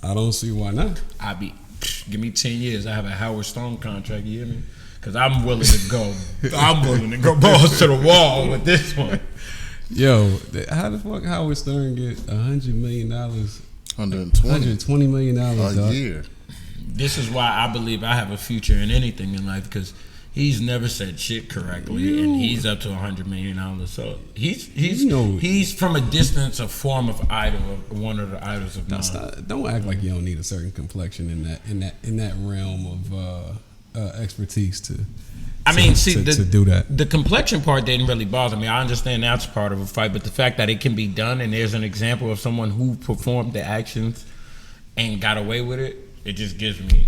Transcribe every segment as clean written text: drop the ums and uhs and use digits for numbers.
I don't see why not. Give me 10 years. I have a Howard Stone contract. You hear me? Because I'm willing to go. I'm willing to go balls to the wall with this one. Yo, how the fuck Howard Stern get $100 million? $120 million a year. This is why I believe I have a future in anything in life, because he's never said shit correctly, and he's up to $100 million. So he's from a distance a form of idol, one of the idols of mine. Don't act like you don't need a certain complexion in that realm of expertise to. I mean, to do that. The complexion part didn't really bother me. I understand that's part of a fight, but the fact that it can be done and there's an example of someone who performed the actions and got away with it, it just gives me,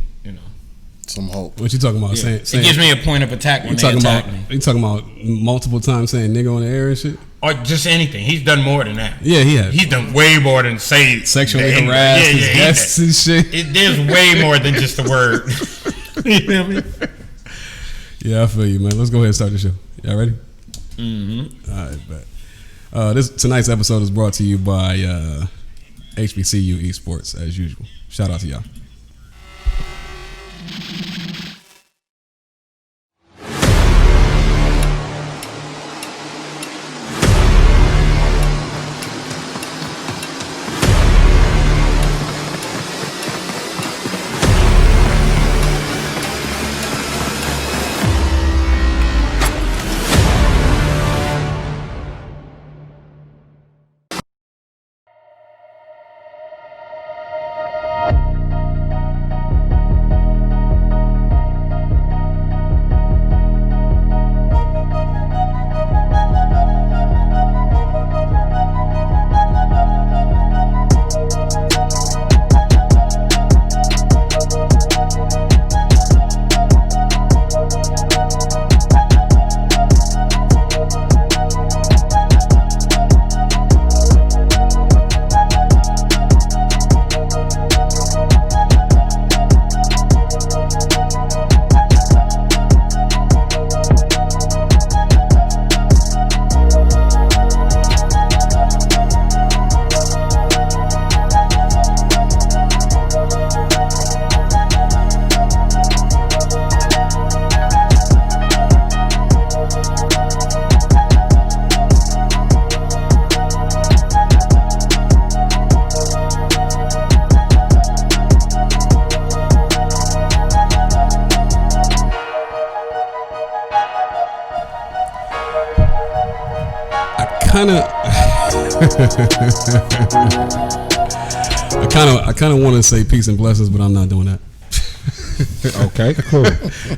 some hope. What you talking about? Yeah. Saying it gives me a point of attack when they attack me. You talking about multiple times saying nigga on the air and shit? Or just anything. He's done more than that. Yeah, he has. He's done way more than say sexually harassed his guests and shit. There's way more than just the word. You know what I mean? Yeah, I feel you, man. Let's go ahead and start the show. Y'all ready? Mm-hmm. All right, bet. Tonight's episode is brought to you by HBCU Esports, as usual. Shout out to y'all. I kind of want to say peace and blessings, but I'm not doing that. Okay, cool.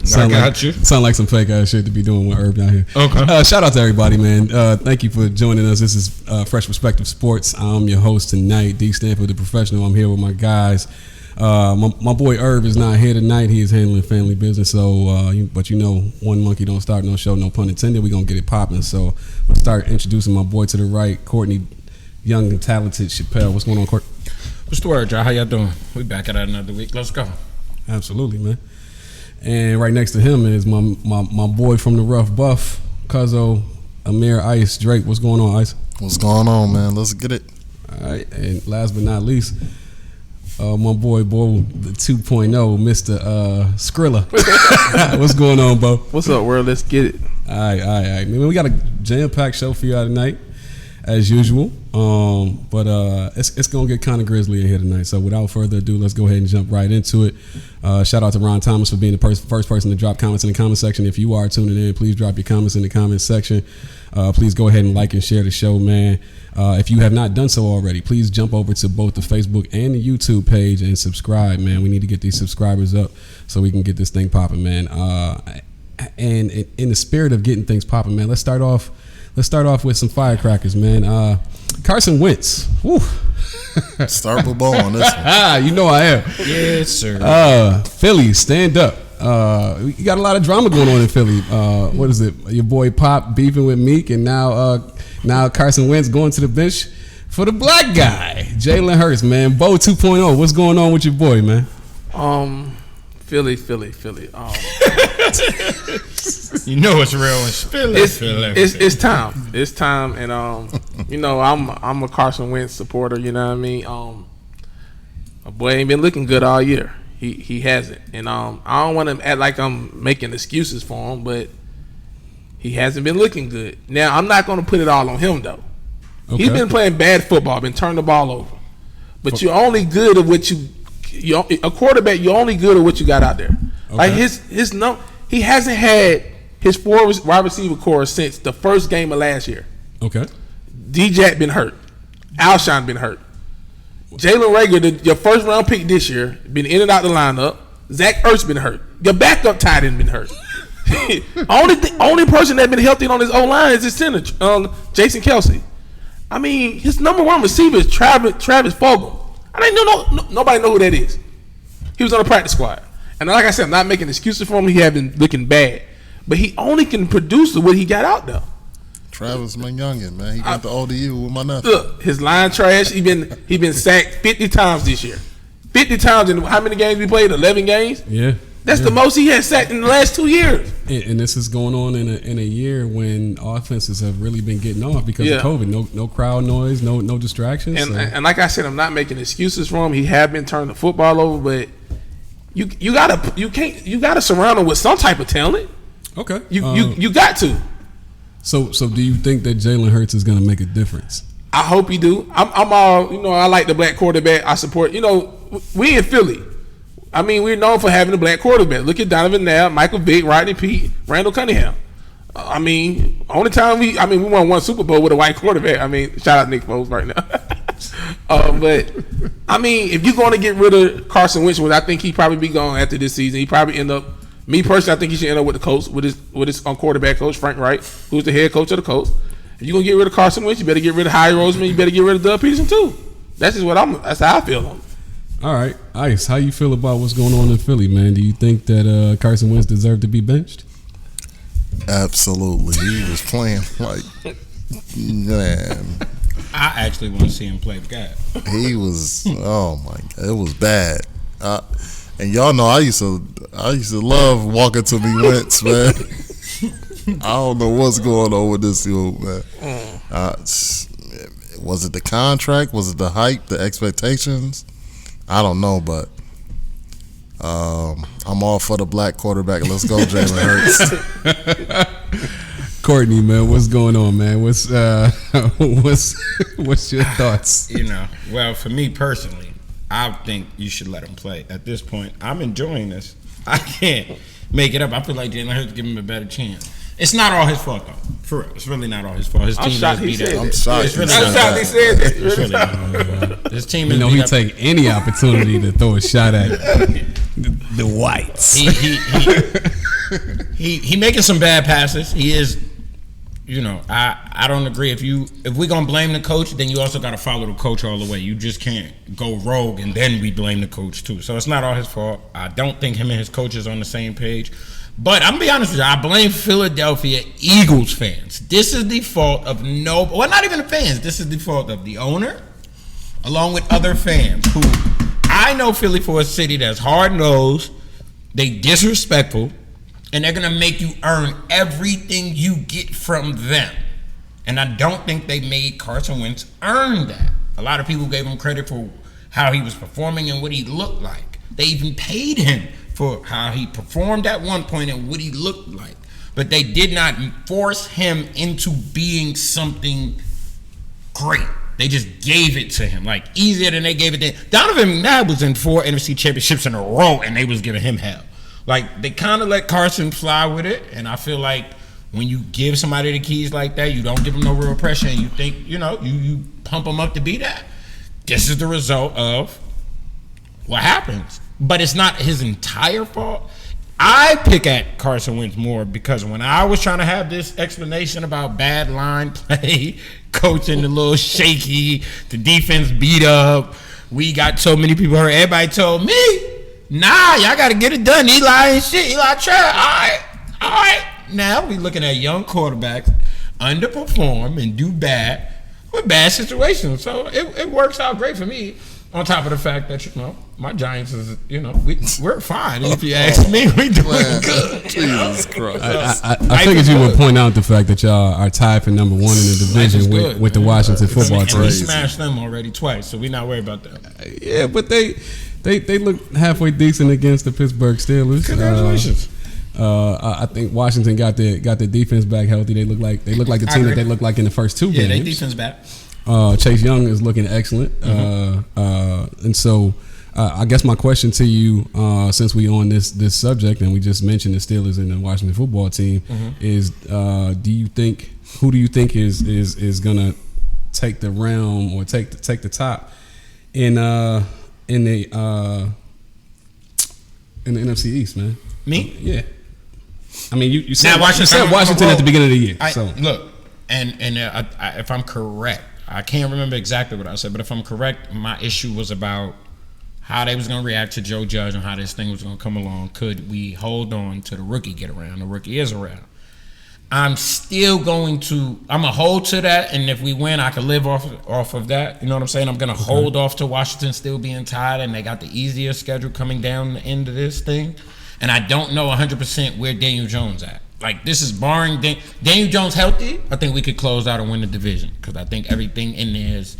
Sound like some fake ass shit to be doing with Herb down here. Okay. Shout out to everybody, man. Thank you for joining us. This is Fresh Perspective Sports. I'm your host tonight, D Stanford, the professional. I'm here with my guys. My boy Herb is not here tonight. He is handling family business. So, but one monkey don't start no show, no pun intended. We gonna get it popping. So, I'm gonna start introducing my boy to the right, Courtney, young and talented Chappelle. What's going on, Court? What's the word, y'all? How y'all doing? We back at another week. Let's go. Absolutely, man. And right next to him is my boy from the Rough Buff, Cuzzo, Amir Ice Drake. What's going on, Ice? What's going on, man? Let's get it. All right, and last but not least, my boy Bo, the 2.0, Mr. Skrilla. What's going on, Bo? What's up, world? Let's get it. All right. Man, we got a jam-packed show for you out tonight, as usual. But it's gonna get kind of grisly in here tonight. So without further ado, let's go ahead and jump right into it. Shout out to Ron Thomas for being the first person to drop comments in the comment section. If you are tuning in, please drop your comments in the comment section. Please go ahead and like and share the show, man. If you have not done so already, please jump over to both the Facebook and the YouTube page and subscribe, man. We need to get these subscribers up so we can get this thing popping, man. And in the spirit of getting things popping, man, let's start off with some firecrackers, man. Carson Wentz. Woo. Start with Bo on this one. You know I am. Yes, sir. Philly, stand up. You got a lot of drama going on in Philly. What is it? Your boy Pop beefing with Meek, and now Carson Wentz going to the bench for the black guy, Jalen Hurts, man. Bo 2.0. What's going on with your boy, man? Philly. You know it's real. It's Philly. It's time. It's time, and I'm a Carson Wentz supporter. You know what I mean? My boy ain't been looking good all year. He hasn't, and I don't want to act like I'm making excuses for him, but he hasn't been looking good. Now I'm not going to put it all on him though. Okay. He's been playing bad football, been turning the ball over, but you're only good at what a quarterback. You're only good at what you got out there. Okay. Like he hasn't had his 4 wide receiver core since the first game of last year. Okay. D-Jack been hurt. Alshon been hurt. Jalen Reagor, your first round pick this year, been in and out the lineup. Zach Ertz been hurt. Your backup tight end been hurt. only person that been healthy on his O line is his center, Jason Kelsey. I mean, his number 1 receiver is Travis Fulgham. I didn't nobody know who that is. He was on the practice squad, and like I said, I'm not making excuses for him. He had been looking bad, but he only can produce what he got out there. Travis McYoungin, man, he got the ODU with my nephew. Look, his line trash. He been sacked 50 times this year. 50 times in how many games we played? 11 games. Yeah, that's the most he has sacked in the last 2 years. And this is going on in a year when offenses have really been getting off because of COVID. No crowd noise, no distractions. And like I said, I'm not making excuses for him. He have been turning the football over, but you gotta surround him with some type of talent. Okay, you got to. So do you think that Jalen Hurts is going to make a difference? I hope he do. I'm all, I like the black quarterback. I support, we in Philly. I mean, we're known for having a black quarterback. Look at Donovan Nabb, Michael Vick, Rodney Peete, Randall Cunningham. I mean, only time we won 1 Super Bowl with a white quarterback. I mean, shout out Nick Foles right now. But I mean, if you're going to get rid of Carson Wentz, which I think he probably be gone after this season, he probably end up. Me personally, I think he should end up with the coach, with his quarterback coach, Frank Wright, who's the head coach of the Colts. If you're gonna get rid of Carson Wentz, you better get rid of Howie Roseman. You better get rid of Doug Peterson too. That's just that's how I feel on it. All right, Ice, how you feel about what's going on in Philly, man? Do you think that Carson Wentz deserved to be benched? Absolutely, he was playing like man. I actually want to see him play God. He was, oh my God, it was bad. And y'all know I used to love walking to me Wentz, man. I don't know what's going on with this dude, man. Was it the contract? Was it the hype? The expectations? I don't know, but I'm all for the black quarterback. Let's go, Jalen Hurts. Courtney, man, what's going on, man? What's your thoughts? Well, for me personally, I think you should let him play. At this point, I'm enjoying this. I can't make it up. I feel like Jalen Hurts give him a better chance. It's not all his fault, though. For real. It's really not all his fault. His team is beat up. I'm shocked. It's really not. He said that. It's really not. His team is he take any opportunity to throw a shot at the whites. He making some bad passes. He is. I don't agree. If we're gonna blame the coach, then you also gotta follow the coach all the way. You just can't go rogue and then we blame the coach too. So it's not all his fault. I don't think him and his coach is on the same page. But I'm gonna be honest with you, I blame Philadelphia Eagles fans. This is the fault of not even the fans. This is the fault of the owner, along with other fans who I know Philly for a city that's hard-nosed, they disrespectful, and they're going to make you earn everything you get from them. And I don't think they made Carson Wentz earn that. A lot of people gave him credit for how he was performing and what he looked like. They even paid him for how he performed at one point and what he looked like. But they did not force him into being something great. They just gave it to him, like easier than they gave it to Donovan McNabb was in 4 NFC championships in a row, and they was giving him hell. Like, they kind of let Carson fly with it, and I feel like when you give somebody the keys like that, you don't give them no real pressure, and you think, you pump them up to be that. This is the result of what happens. But it's not his entire fault. I pick at Carson Wentz more because when I was trying to have this explanation about bad line play, coaching a little shaky, the defense beat up, we got so many people hurt, everybody told me, nah, y'all got to get it done. Eli and shit. Eli try. All right. Now we looking at young quarterbacks underperform and do bad with bad situations. So it works out great for me. On top of the fact that, my Giants is, we're fine. If you ask me, we doing good. Jesus Christ. I figured you would point out the fact that y'all are tied for number 1 in the division with the Washington football team. We smashed them already twice, so we're not worried about that. Yeah, but they look halfway decent against the Pittsburgh Steelers. Congratulations. I think Washington got their defense back healthy. They look like the team that they looked like in the first 2 games. Yeah, their defense back. Chase Young is looking excellent. And so I guess my question to you, since we on this subject and we just mentioned the Steelers and the Washington football team, is who do you think is gonna take the realm or take the top in the NFC East, man? Me? Yeah. I mean, you said Washington at the beginning of the year. Look, and if I'm correct, I can't remember exactly what I said, but if I'm correct, my issue was about how they was going to react to Joe Judge and how this thing was going to come along. Could we hold on to the rookie get around? The rookie is around. I'm going to hold to that, and if we win, I can live off of that. You know what I'm saying? I'm going to hold off to Washington still being tied, and they got the easier schedule coming down the end of this thing. And I don't know 100% where Daniel Jones at. Like, this is barring Daniel Jones healthy, I think we could close out and win the division, because I think everything in there is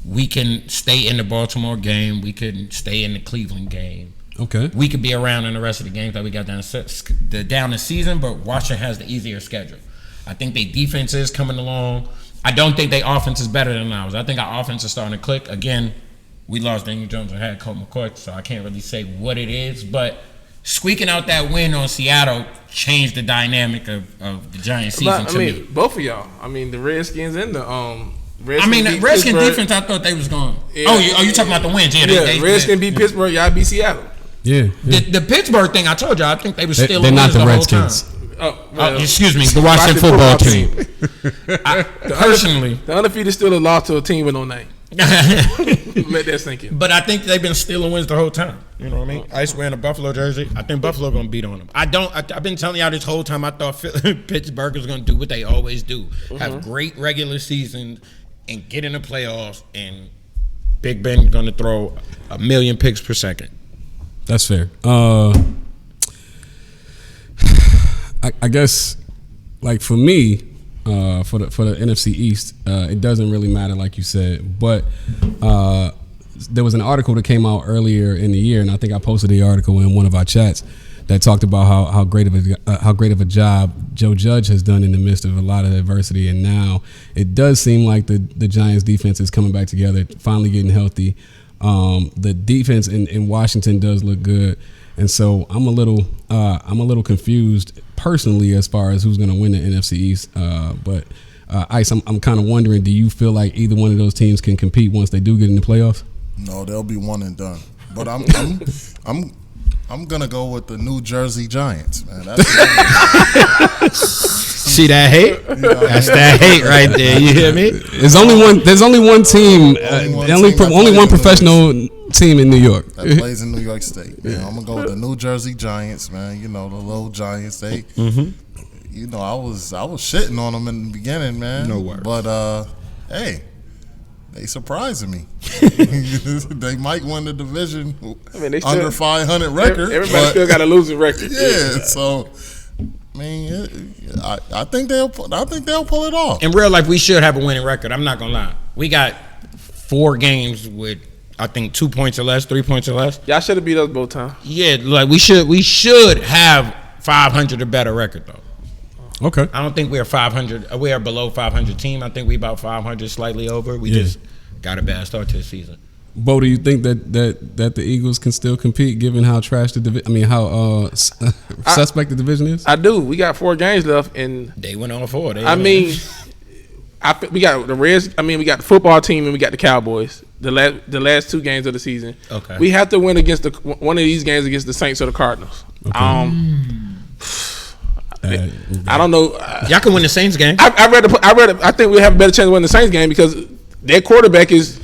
we can stay in the Baltimore game, we can stay in the Cleveland game. Okay. We could be around in the rest of the games that we got down the season, but Washington has the easier schedule. I think their defense is coming along. I don't think their offense is better than ours. I think our offense is starting to click. Again, we lost Daniel Jones and had Colt McCoy, so I can't really say what it is, but squeaking out that win on Seattle changed the dynamic of the Giants season to me. Both of y'all. I mean, the Redskins and the the Redskins defense, I thought they was going. Yeah. Oh, you talking about the wins? Yeah, Redskins beat Pittsburgh. Y'all beat Seattle. Yeah. The Pittsburgh thing, I told you, I think they were still. They're not the Redskins. Excuse me, the Washington football team. Personally, the undefeated Steelers lost to a team with no name. Let that sink in. But I think they've been stealing wins the whole time. You know what I mean? Ice wearing a Buffalo jersey. I think Buffalo gonna beat on them. I've been telling y'all this whole time. I thought Pittsburgh was gonna do what they always do: have great regular seasons and get in the playoffs. And Big Ben gonna throw 1 million picks per second. That's fair. I guess, like, for me, for the NFC East, it doesn't really matter, like you said. But there was an article that came out earlier in the year, and I think I posted the article in one of our chats that talked about how great of a job Joe Judge has done in the midst of a lot of adversity. And now it does seem like the Giants defense is coming back together, finally getting healthy. The defense in Washington does look good. And so I'm a little confused personally as far as who's going to win the NFC East. But Ice, I'm kind of wondering, do you feel like either one of those teams can compete once they do get in the playoffs? No, they'll be one and done. But I'm gonna go with the New Jersey Giants, man. That's See that hate? That's that hate right there. You hear me? There's only one team. Only one professional team in New York that plays in New York State. Man, I'm gonna go with the New Jersey Giants, man. You know, the little Giants. They, you know, I was shitting on them in the beginning, man. No worries. But hey, they surprising me. They might win the division. I mean, they still, under 500 record. Everybody still got a losing record. Yeah, so. I mean, I think they'll pull it off. In real life, we should have a winning record. I'm not gonna lie. We got 4 games with, I think, 2 points or less, 3 points or less. Y'all should have beat us both times. Yeah, like we should have 500 or better record though. Okay. I don't think we're 500. We are below 500 team. I think we about 500, slightly over. We just got a bad start to the season. Bo, do you think that the Eagles can still compete given how trash how suspect the division is? I do. We got 4 games left, and they went on 4. We got the Reds. We got the football team, and we got the Cowboys. The last 2 games of the season. Okay. We have to win against one of these games against the Saints or the Cardinals. Okay. I don't know. Y'all can win the Saints game. I think we have a better chance of winning the Saints game because their quarterback is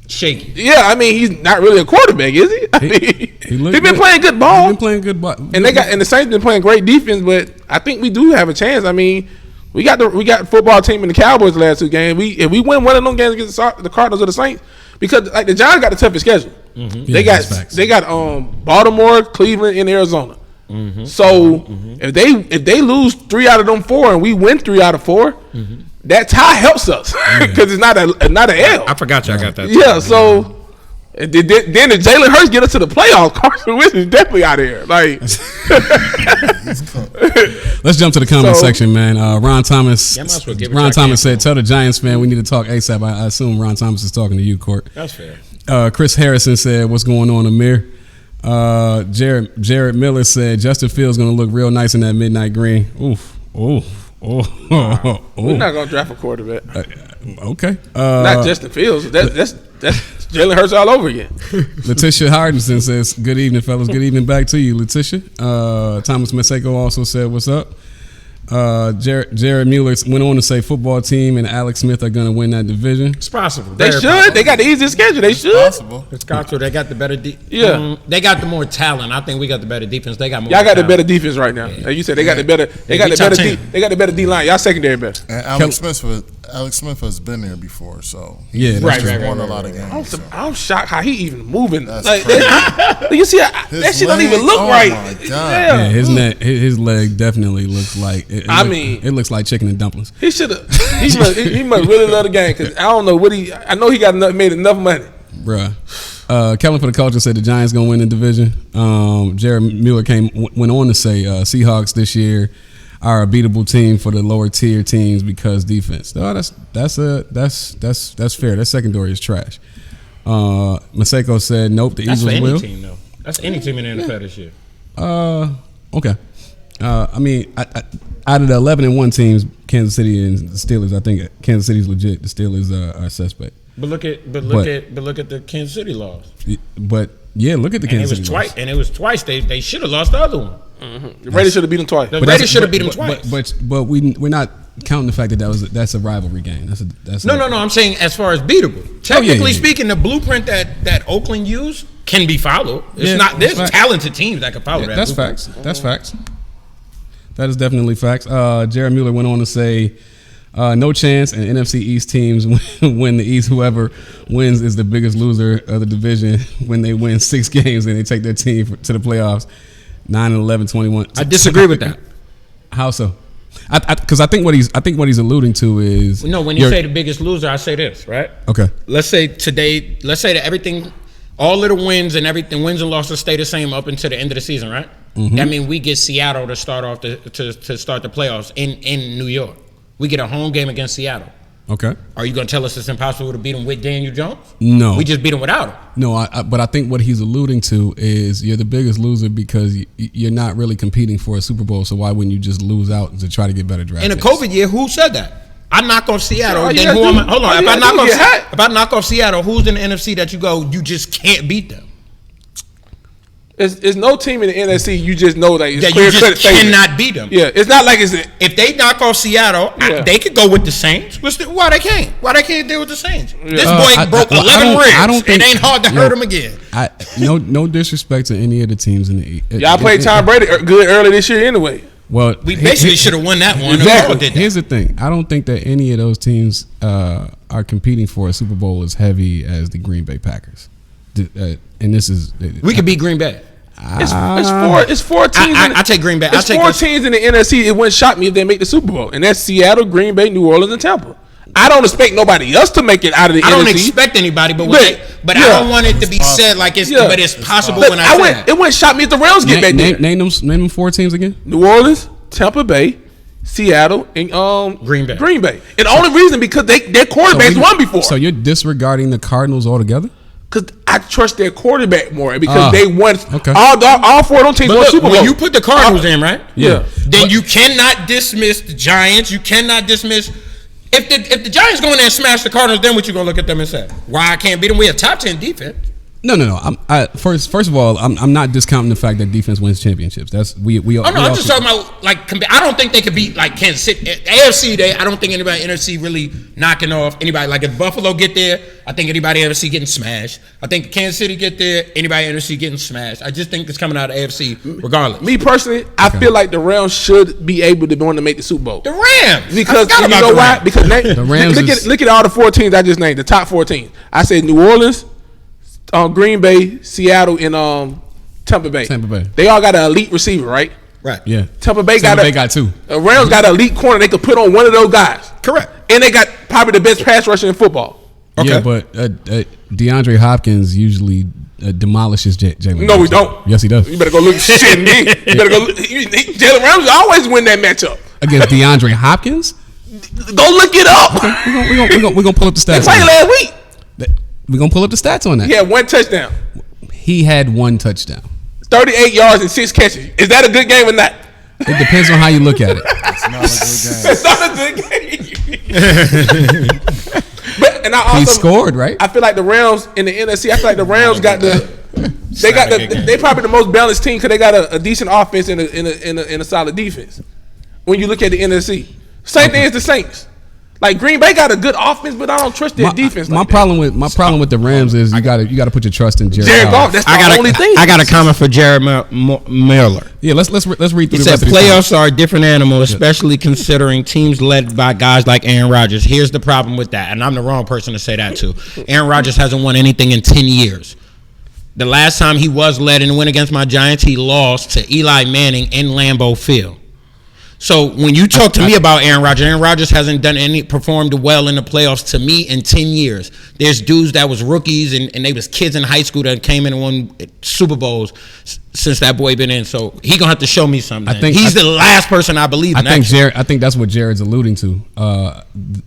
shaky. Yeah, he's not really a quarterback, is he? He's been playing good ball. He's been playing good ball. And the Saints been playing great defense, but I think we do have a chance. We got football team and the Cowboys the last 2 games. If we win one of them games against the Cardinals or the Saints, Because like the Giants got the toughest schedule. Mm-hmm. They got Baltimore, Cleveland, and Arizona. Mm-hmm. So if they lose 3 out of them 4 and we win 3 out of 4, that tie helps us because it's not an L. I forgot y'all got that. Yeah, so then if Jalen Hurts get us to the playoffs, Carson Wentz is definitely out of here. Like, let's jump to the comment section, man. Ron Thomas. Yeah, Said, "Tell the Giants fan we need to talk ASAP." I assume Ron Thomas is talking to you, Court. That's fair. Chris Harrison said, "What's going on, Amir?" Jared Miller said, "Justin Fields going to look real nice in that midnight green." Oof. We're not gonna draft a quarterback. Okay. Not Justin Fields. That's Jalen Hurts all over again. Letitia Hardenson says, "Good evening, fellas. Good evening back to you, Letitia." Thomas Maseko also said, "What's up?" Jared Mueller went on to say football team and Alex Smith are going to win that division. It's possible. They should. Possible. They got the easiest schedule. They should. Possible. It's possible. They got the better Yeah. They got the more talent. I think we got the better defense. They got more. Y'all got talent. the better defense right now. Like you said, they got the better. They got the better. They got the better D line. Y'all secondary better. And Alex Smith has been there before, so Yeah, he's right. won a lot of games. I'm shocked how he even moving. That's Like, crazy. you see, that shit don't even look right. Oh my God. Yeah, his leg definitely looks like. It looks like chicken and dumplings. He should have. He must really love the game because I don't know what he. I know he made enough money. Bruh. Kellen for the Culture said the Giants gonna win the division. Jared Mueller went on to say Seahawks this year are a beatable team for the lower tier teams because defense. No, that's fair. That secondary is trash. Maseko said nope. The Eagles will. That's team though. That's any team in the NFL this year. Okay. I mean, out of the 11-1 teams, Kansas City and the Steelers, I think Kansas City's legit. The Steelers are suspect. But look at the Kansas City loss. But yeah, look at the Kansas City loss. And it was twice. They should have lost the other one. Mm-hmm. The Raiders should have beat them twice. The Raiders should have beat them twice. But we're not counting the fact that that's a rivalry game. No. I'm saying as far as beatable. Technically speaking, the blueprint that Oakland used can be followed. It's not. There's talented teams that can follow that. That's facts. That's facts. That is definitely facts. Jared Mueller went on to say, no chance, and NFC East teams win the East. Whoever wins is the biggest loser of the division when they win 6 games and they take their team to the playoffs, 9-11-21. I disagree with that. How so? Because I think what he's alluding to is when you say the biggest loser, I say this, right? Okay. Let's say that everything, all of the wins and everything, wins and losses stay the same up until the end of the season, right? Mm-hmm. That means we get Seattle to start off to start the playoffs in New York. We get a home game against Seattle. Okay. Are you going to tell us it's impossible to beat them with Daniel Jones? No. We just beat them without him. No, but I think what he's alluding to is you're the biggest loser because you're not really competing for a Super Bowl. So why wouldn't you just lose out to try to get better draft In a picks? COVID year, who said that? I knock off Seattle. Hold on. If I knock off Seattle, who's in the NFC that you just can't beat them? There's no team in the NFC you just know that it's that clear you just cut favorite. cannot beat them. Yeah, it's not like it's if they knock off Seattle, they could go with the Saints. Why they can't? Why they can't deal with the Saints? Yeah. This boy broke 11 ribs. It ain't hard to hurt him again. No disrespect to any of the teams in the y'all played Tom Brady good early this year anyway. Well, we basically should have won that one. Exactly. Here's the thing: I don't think that any of those teams are competing for a Super Bowl as heavy as the Green Bay Packers. And this is we could beat Green Bay. It's four teams. I take Green Bay. It's four teams in the NFC. It wouldn't shock me if they make the Super Bowl, and that's Seattle, Green Bay, New Orleans, and Tampa. I don't expect nobody else to make it out of the NFC. I don't expect anybody, but I don't want it to be said like it's. Yeah. But it's possible when I say that. It wouldn't shock me if the Rams get back there. Name them 4 teams again. New Orleans, Tampa Bay, Seattle, and Green Bay. And the only reason because their quarterbacks won before. So you're disregarding the Cardinals altogether? Because I trust their quarterback more because they won. Okay. All 4 of them teams won Super Bowl. When you put the Cardinals in, right? Yeah. Then you cannot dismiss the Giants. You cannot dismiss if the Giants go in there and smash the Cardinals. Then what you gonna look at them and say? Why I can't beat them? We a top 10 defense. No. First of all, I'm not discounting the fact that defense wins championships. That's we. I'm just talking about like I don't think they could beat like Kansas City, AFC. I don't think anybody in NFC really knocking off anybody. Like if Buffalo get there, I think anybody in NFC getting smashed. I think Kansas City get there, anybody in NFC getting smashed. I just think it's coming out of AFC regardless. Me personally, I feel like the Rams should be able to want to make the Super Bowl. The Rams, because you know why? Because the Rams look at all the 4 teams I just named, the top 4 teams. I said New Orleans, Green Bay, Seattle, and Tampa Bay. They all got an elite receiver, right? Right. Yeah. Tampa Bay got 2. The Rams got an elite corner. They could put on one of those guys. Correct. And they got probably the best pass rusher in football. Okay. Yeah, but DeAndre Hopkins usually demolishes Jalen. No, we don't. Yes, he does. You better go look shit in me. You better go. Jalen Ramsey always win that matchup against DeAndre Hopkins. Go look it up. Okay. We're gonna pull up the stats. They played last week. We're going to pull up the stats on that. He had 1 touchdown. He had 1 touchdown. 38 yards and 6 catches. Is that a good game or not? It depends on how you look at it. It's not a good game. It's not a good game. But and I also, he scored, right? I feel like the Rams in the NFC, I feel like the Rams got they probably the most balanced team because they got a decent offense and a solid defense. When you look at the NFC. Same thing as the Saints. Like Green Bay got a good offense, but I don't trust their defense. My problem with the Rams is you got to put your trust in Jared Goff. That's the only thing. I got a comment for Jared Miller. Yeah, let's read through. He said playoffs are a different animal, especially considering teams led by guys like Aaron Rodgers. Here's the problem with that, and I'm the wrong person to say that to. Aaron Rodgers hasn't won anything in 10 years. The last time he was led and went against my Giants, he lost to Eli Manning in Lambeau Field. So when you talk to me about Aaron Rodgers hasn't performed well in the playoffs to me in 10 years. There's dudes that was rookies and they was kids in high school that came in and won Super Bowls since that boy been in. So he gonna have to show me something. He's the last person I believe in. I think that's what Jared's alluding to.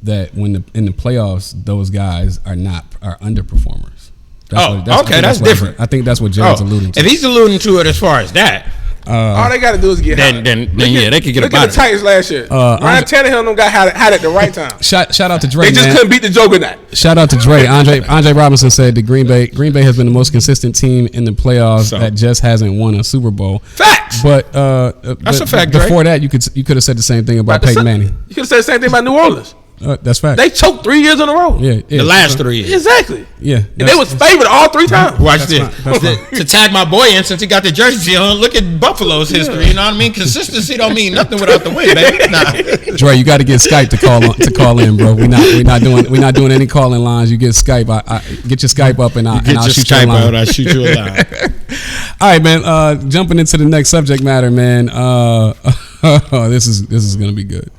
That when in the playoffs, those guys are underperformers. That's different. I think that's what Jared's alluding to. If he's alluding to it as far as that. All they got to do is get hot. Then they could get look at the Titans last year. Ryan Tannehill got hot at the right time. Shout out to Dre. They just couldn't beat the Juggernaut. Shout out to Dre. Andre Robinson said that Green Bay has been the most consistent team in the playoffs that just hasn't won a Super Bowl. Facts. But that's a fact. Before that, you could have said the same thing about Peyton Manning. You could have said the same thing about New Orleans. That's fact. They choked 3 years in a row. Yeah. The last 3 years. Exactly. Yeah. And they was favored all 3 times. Watch this. To tag my boy in since he got the jersey on, look at Buffalo's history. You know what I mean? Consistency don't mean nothing without the win, baby. Nah. Dre, you got to get Skype to call in, bro. We're not doing any calling lines. You get Skype. I get your Skype up and I'll shoot you a line. I'll shoot you a line. All right, man. Jumping into the next subject matter, man. This is gonna be good.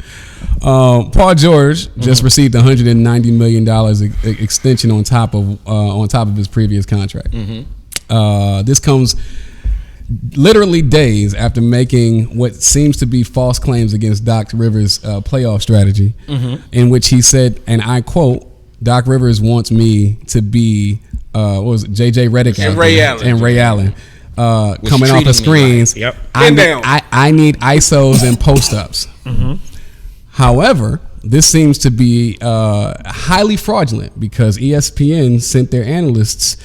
Paul George just received $190 million extension on top of his previous contract. This comes literally days after making what seems to be false claims against Doc Rivers' playoff strategy, in which he said, and I quote, "Doc Rivers wants me to be what was it, JJ Redick and Ray Allen coming off the screens. Yep. I need ISOs and post ups." However, this seems to be highly fraudulent because ESPN sent their analysts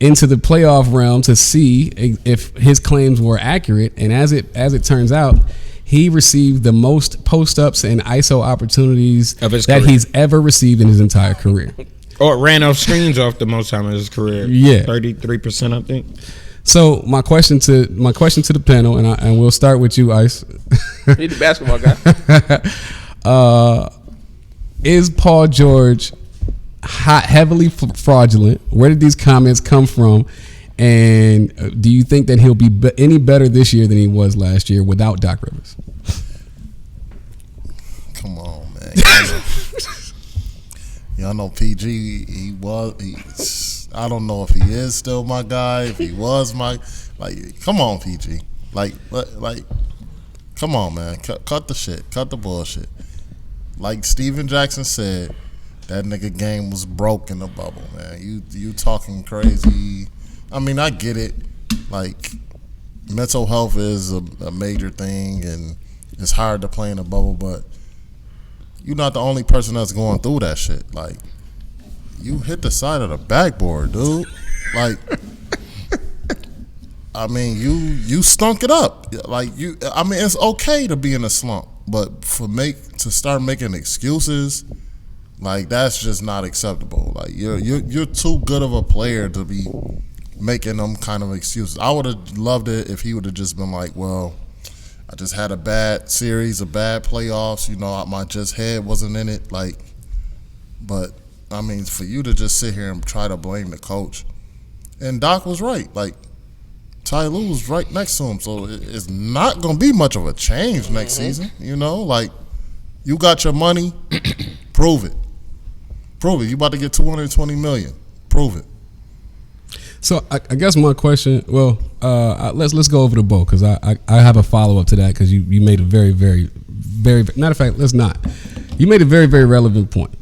into the playoff realm to see if his claims were accurate, and as it turns out, he received the most post-ups and ISO opportunities that he's ever received in his entire career. Or ran off screens off the most time in his career. Yeah, 33%, I think. So my question to the panel, and we'll start with you, Ice. He's the basketball guy. Is Paul George heavily fraudulent? Where did these comments come from? And do you think that he'll be any better this year than he was last year without Doc Rivers? Come on, man. Y'all know PG, I don't know if he is still my guy, if he was come on, PG. Come on, man. Cut the shit. Cut the bullshit. Like Steven Jackson said, that nigga game was broke in the bubble, man. You talking crazy. I mean, I get it. Like, mental health is a major thing, and it's hard to play in a bubble, but you're not the only person that's going through that shit. Like, you hit the side of the backboard, dude. Like, I mean, you stunk it up. Like I mean, it's okay to be in a slump, but to start making excuses, like that's just not acceptable. Like you're too good of a player to be making them kind of excuses. I would have loved it if he would have just been like, well, I just had a bad series, a bad playoffs. You know, my head wasn't in it. Like, but I mean, for you to just sit here and try to blame the coach, and Doc was right. Like, Ty Lue was right next to him, so it's not gonna be much of a change next season. You know, like you got your money, prove it. You about to get $220 million. Prove it. So I guess my question, well, let's go over the bowl because I have a follow up to that because you made a very, very, very, matter of fact, let's not. You made a very, very relevant point.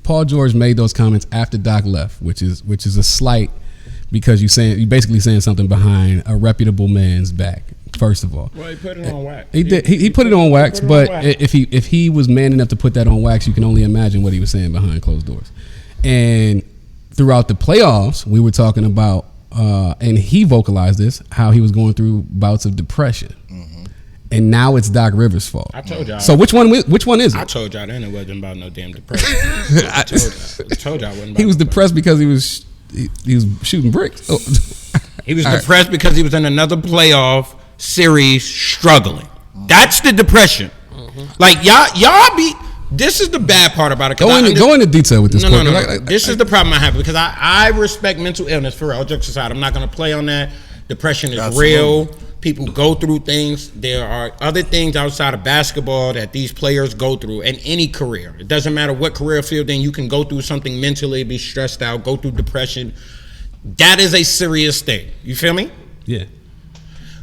Paul George made those comments after Doc left, which is a slight because you basically saying something behind a reputable man's back. First of all, well, he put it on wax. He did. He put it on wax, but if he was man enough to put that on wax, you can only imagine what he was saying behind closed doors. And throughout the playoffs, we were talking about, and he vocalized this, how he was going through bouts of depression. And now it's Doc Rivers' fault. I told y'all. So which one is it? I told y'all then it wasn't about no damn depression. I told y'all it wasn't about he was depressed because he was shooting bricks. Oh. He was depressed because he was in another playoff series struggling. That's the depression. Like y'all be. This is the bad part about it. Go into detail with this. No. This is the problem I have because I respect mental illness for real. Jokes aside, I'm not going to play on that. Depression is real. People go through things. There are other things outside of basketball that these players go through in any career. It doesn't matter what career field, then you can go through something mentally, be stressed out, go through depression. That is a serious thing. You feel me? Yeah.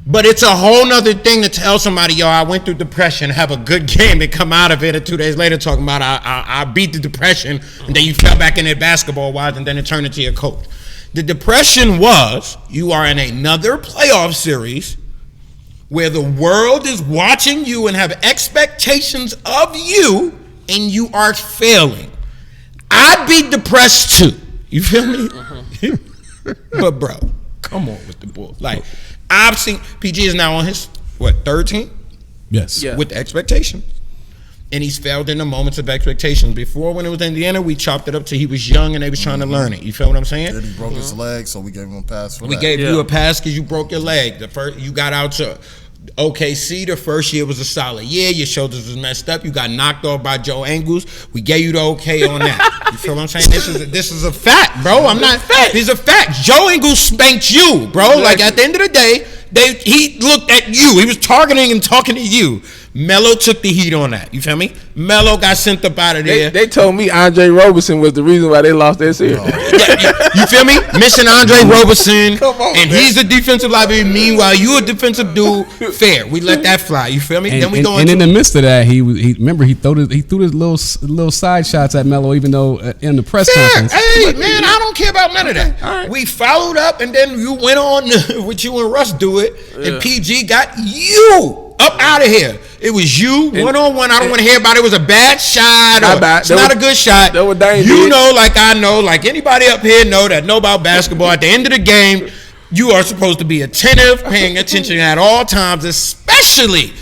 But it's a whole nother thing to tell somebody, yo, I went through depression, have a good game, and come out of it, and 2 days later talking about I beat the depression, and then you fell back in it basketball-wise, and then it turned into your coach. The depression was you are in another playoff series where the world is watching you and have expectations of you, and you are failing. I'd be depressed too. You feel me? But bro, come on with the bull. Like I've seen PG is now on his third team? Yes. Yeah. With expectations. And he's failed in the moments of expectations. Before, when it was Indiana, we chopped it up till he was young and they was trying to learn it. You feel what I'm saying? Then he broke his leg, so we gave him a pass for that. We gave you a pass because you broke your leg. The first you got out to OKC. The first year was a solid year. Your shoulders was messed up. You got knocked off by Joe Ingles. We gave you the okay on that. You feel what I'm saying? This is a fact, bro. I'm not fact. It's a fact. Joe Ingles spanked you, bro. Exactly. Like at the end of the day, he looked at you. He was targeting and talking to you. Melo took the heat on that. You feel me? Melo got sent up out of there. They told me Andre Roberson was the reason why they lost their series. You feel me? Missing Andre Roberson, and he's a defensive liability. Meanwhile, you a defensive dude. Fair. We let that fly. You feel me? And, then we go and in the midst of that, he threw his little side shots at Melo, even though in the press conference. Hey man, I don't care about none of that. Right. We followed up, and then you went on with you and Russ do it, and PG got you up out of here. It was you one-on-one. I don't want to hear about it. It was a bad shot. It's not a good shot. You know, like I know, like anybody up here know about basketball. At the end of the game, you are supposed to be attentive, paying attention at all times, especially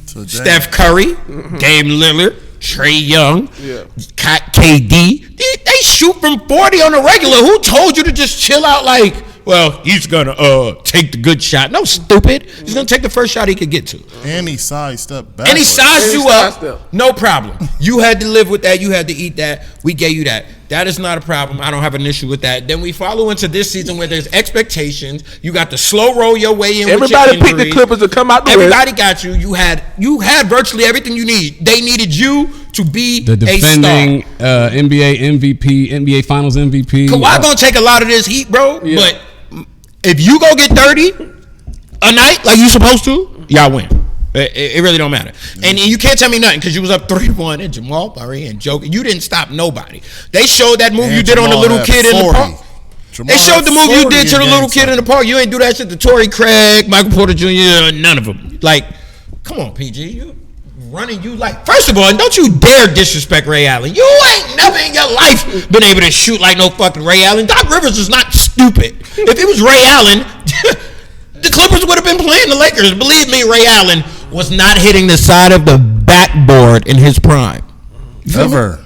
Steph Curry, Dame Lillard, Trae Young, KD. They shoot from 40 on the regular. Who told you to just chill out like, well, he's going to take the good shot? No, stupid. He's going to take the first shot he could get to. And he sidestepped back. And he sized you up. No problem. You had to live with that. You had to eat that. We gave you that. That is not a problem. I don't have an issue with that. Then we follow into this season where there's expectations. You got to slow roll your way in. Everybody picked the Clippers to come out the Everybody got you. You had virtually everything you need. They needed you to be the defending NBA MVP, NBA Finals MVP. Kawhi gonna take a lot of this heat, bro. Yeah. But if you go get 30 a night like you supposed to, y'all win. It really don't matter. And you can't tell me nothing because you was up 3-1 and Jamal Murray and Joker. You didn't stop nobody. They showed that move you did on the little kid in the park. They showed the move you did to the little kid in the park. You ain't do that shit to Torrey Craig, Michael Porter Jr., none of them. Like, come on, PG. You running you like. First of all, don't you dare disrespect Ray Allen. You ain't never in your life been able to shoot like no fucking Ray Allen. Doc Rivers is not stupid. If it was Ray Allen, the Clippers would have been playing the Lakers. Believe me, Ray Allen was not hitting the side of the backboard in his prime. Ever.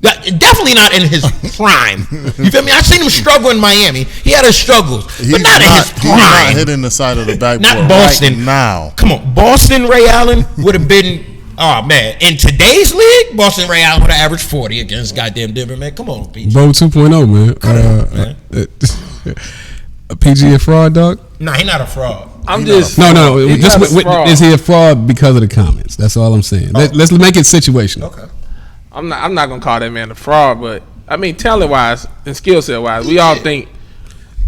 Definitely not in his prime. You feel me? I seen him struggle in Miami. He had his struggles, but not in his prime. He's not hitting the side of the backboard. Not Boston. Right now. Come on, Boston Ray Allen would have been. Oh man, in today's league, Boston Ray Allen would have averaged 40 against goddamn Denver. Man, come on, PG. Bo 2.0, man. A PG a fraud, dog? Nah, he not a fraud. No. Just is he a fraud because of the comments? That's all I'm saying. Let's make it situational. Okay. I'm not gonna call that man a fraud, but I mean talent wise and skill set wise, we all think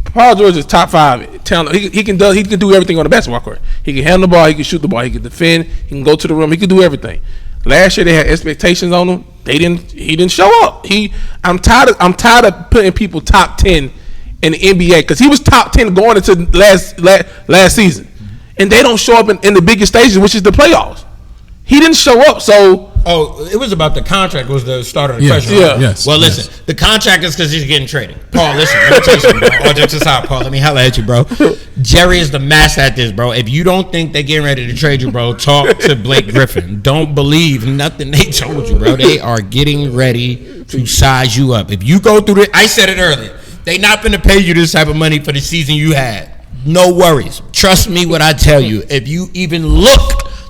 Paul George is top 5 talent. He can do everything on the basketball court. He can handle the ball, he can shoot the ball, he can defend, he can go to the rim, he can do everything. Last year they had expectations on him. He didn't show up. I'm tired of putting people top 10 in the NBA because he was top 10 going into last season, and they don't show up in the biggest stages, which is the playoffs. He didn't show up, so. Oh, it was about the contract was the start of the question. Yeah. Yes. Well, listen, the contract is because he's getting traded. Paul, listen, let me tell you something, bro. All jokes aside, Paul, let me holler at you, bro. Jerry is the master at this, bro. If you don't think they're getting ready to trade you, bro, talk to Blake Griffin. Don't believe nothing they told you, bro. They are getting ready to size you up. If you go through I said it earlier, they not going to pay you this type of money for the season you had. No worries. Trust me when I tell you. If you even look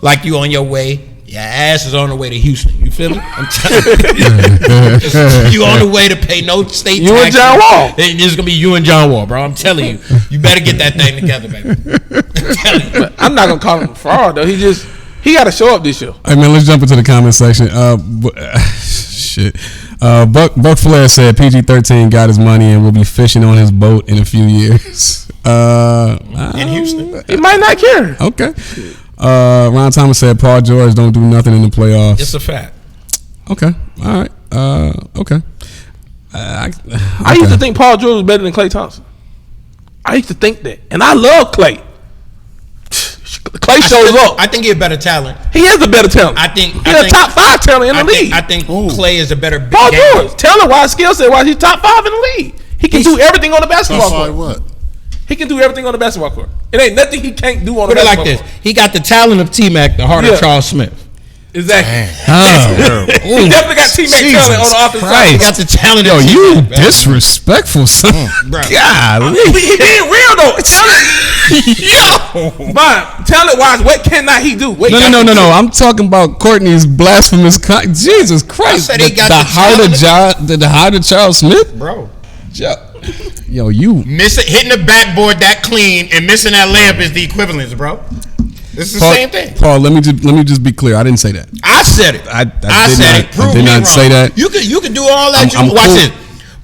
like you on your way, your ass is on the way to Houston. You feel me? I'm telling you. You on the way to pay no state taxes. You and John Wall. It's going to be you and John Wall, bro. I'm telling you. You better get that thing together, baby. I'm telling you. But I'm not going to call him a fraud, though. He got to show up this year. Hey, man, let's jump into the comment section. Shit. Buck Flair said PG-13 got his money and will be fishing on his boat in a few years. In Houston. He might not care. Okay. Ron Thomas said Paul George don't do nothing in the playoffs. It's a fact. Okay. All right. Okay. I used to think Paul George was better than Klay Thompson. I used to think that. And I love Klay. Klay shows up. I think he's a better talent. He is a better talent. He's a top 5 talent in the league. I think Klay is a better big Paul game. George, talent-wise, skill set-wise, he's top 5 in the league. He can do everything on the basketball court. What? He can do everything on the basketball court. It ain't nothing he can't do on the basketball court. Put it like this. He got the talent of T-Mac, the heart of Charles Smith. Exactly. He definitely got T-Mac talent on the offensive side. He got the talent Yo, of you T-Mac, disrespectful, son. Bro. God. He being real, though. But talent-wise, what cannot he do? No. I'm talking about Courtney's blasphemous. Jesus Christ. I said he got the heart of Charles Smith? Bro. Yo, you. Hitting the backboard that clean and missing that layup is the equivalence, bro. It's the same thing. Paul, let me just be clear. I didn't say that. I said it. I said it. Prove I did me not wrong. say that. You can do all that. Watch cool. this,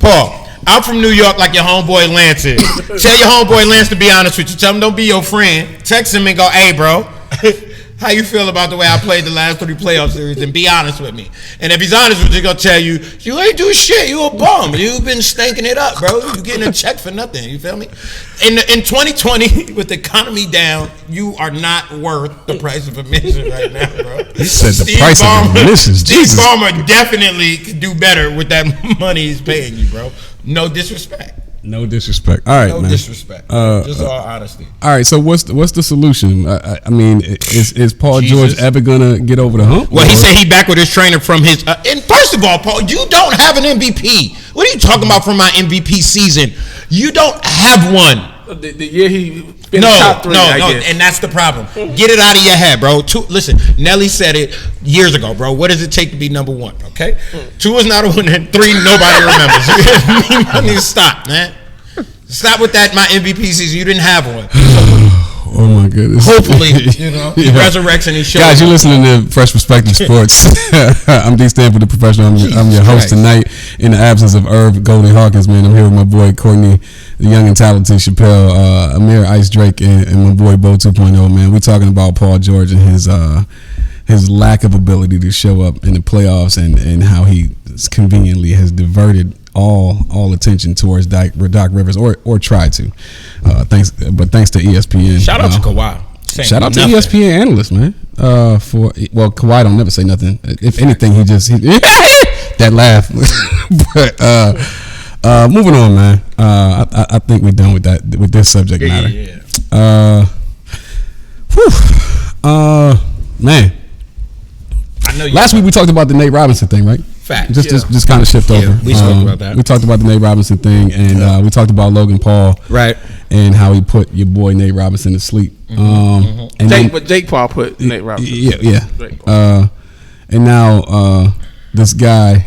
Paul. I'm from New York, like your homeboy Lance is. Tell your homeboy Lance to be honest with you. Tell him don't be your friend. Text him and go, hey, bro. How you feel about the way I played the last 3 playoff series? And be honest with me. And if he's honest with you, he's gonna tell you, you ain't do shit. You a bum. You've been stinking it up, bro. You getting a check for nothing. You feel me? In 2020, with the economy down, you are not worth the price of admission right now, bro. He said the price of admission. Steve Ballmer definitely could do better with that money he's paying you, bro. No disrespect. No disrespect. All right, no man. Disrespect. Just all honesty. All right. So what's the solution? I mean, is Paul George ever gonna get over the hump? Well, he said he back with his trainer from his. And first of all, Paul, you don't have an MVP. What are you talking about from my MVP season? You don't have one. The year he finished top 3, I guess. And that's the problem. Get it out of your head, bro. Listen, Nelly said it years ago, bro. What does it take to be number 1? Okay, 2 is not a win, and 3 nobody remembers. I need to stop, man. Stop with that. My MVP season, you didn't have one. Oh my goodness. Hopefully, he resurrects and he shows. Guys, you're listening to Fresh Perspective Sports. I'm D. Stanford, the professional. I'm your host tonight. In the absence of Irv Goldie Hawkins, man, I'm here with my boy Courtney, the young and talented Chappelle, Amir Ice Drake, and my boy Bo 2.0. Man, we're talking about Paul George and his lack of ability to show up in the playoffs, and how he conveniently has diverted all attention towards Doc Rivers, or tried to. Thanks to ESPN. Shout out to Kawhi. Shout out to ESPN analysts, man. Kawhi don't never say nothing. If anything, he that laugh. But moving on, man. I think we're done with that with this subject matter. Yeah. Man. I know. Last week we talked about the Nate Robinson thing, right? Fact. Just kind of shift over. We spoke about that. We talked about the Nate Robinson thing, and we talked about Logan Paul, right? And how he put your boy Nate Robinson to sleep. And Jake Paul put Nate Robinson. Yeah. And now this guy,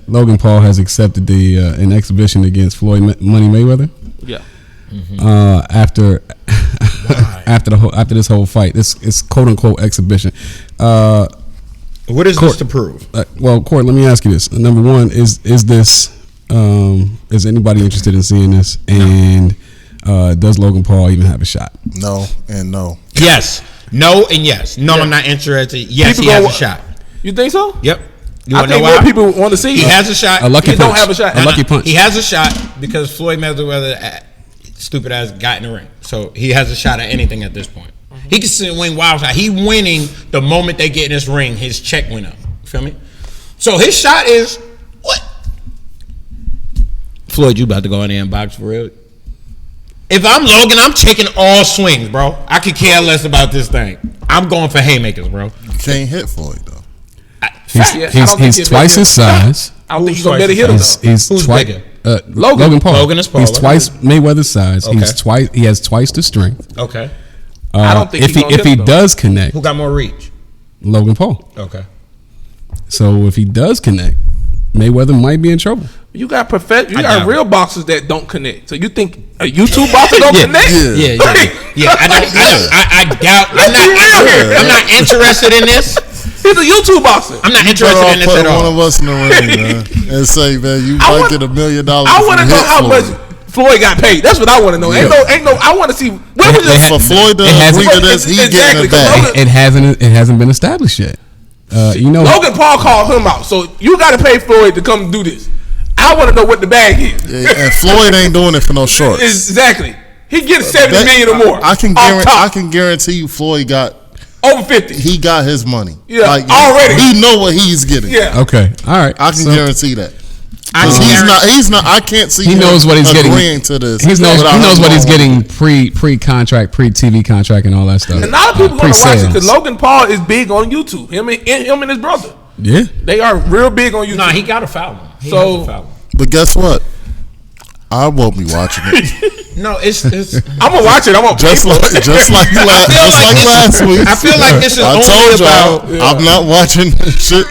Logan Paul, has accepted an exhibition against Floyd Money Mayweather. Yeah. After this whole fight, it's quote unquote exhibition. What is this to prove? Court, let me ask you this. Number one, is anybody interested in seeing this? And does Logan Paul even have a shot? No and no. Yes. No and yes. No, yeah. I'm not interested. Yes, people he has a shot. You think so? Yep. I think more people want to see. He has a shot. A lucky punch. Don't have a shot. A lucky punch. He has a shot because Floyd Mayweather, stupid ass, got in the ring. So he has a shot at anything at this point. He can sit and win wild shot. He winning the moment they get in this ring. His check went up. Feel me? So his shot is what? Floyd, you about to go in there and box for real? If I'm Logan, I'm taking all swings, bro. I could care less about this thing. I'm going for haymakers, bro. You can't hit Floyd though. He's twice his size. I don't think he's gonna better hit him though. He's twice bigger. Logan Paul. Logan is Paul. He's twice Mayweather's size. Okay. He has twice the strength. Okay. I don't think if he does connect, who got more reach? Logan Paul. Okay. So if he does connect, Mayweather might be in trouble. You got real boxers that don't connect. So you think a YouTube boxer don't connect? Yeah. I doubt. I'm not interested in this. He's a YouTube boxer. I'm not interested in this at all. One of us in the ring, man, and say, man, you might get $1 million. I want to know how much Floyd got paid. That's what I want to know. Ain't no. I want to see. When was this? For Floyd to agree to this, he's getting it back. It hasn't been established yet. Logan Paul called him out, so you got to pay Floyd to come do this. I want to know what the bag is. Yeah, and Floyd ain't doing it for no shorts. Exactly. He gets $70 million or more. I can guarantee you, Floyd got over 50. He got his money. Yeah, already. He know what he's getting. Yeah. Okay. All right. I can guarantee that. He's not. I can't see. He knows what he's getting. To this. He knows what he's getting pre-contract, pre-TV contract, and all that stuff. And a lot of people want to watch it because Logan Paul is big on YouTube. Him and his brother. Yeah. They are real big on YouTube. Nah, he got a foul one. But guess what? I won't be watching it. No, it's. I'm gonna watch it. I'm gonna just like last week. I feel like this is only about. I'm not watching shit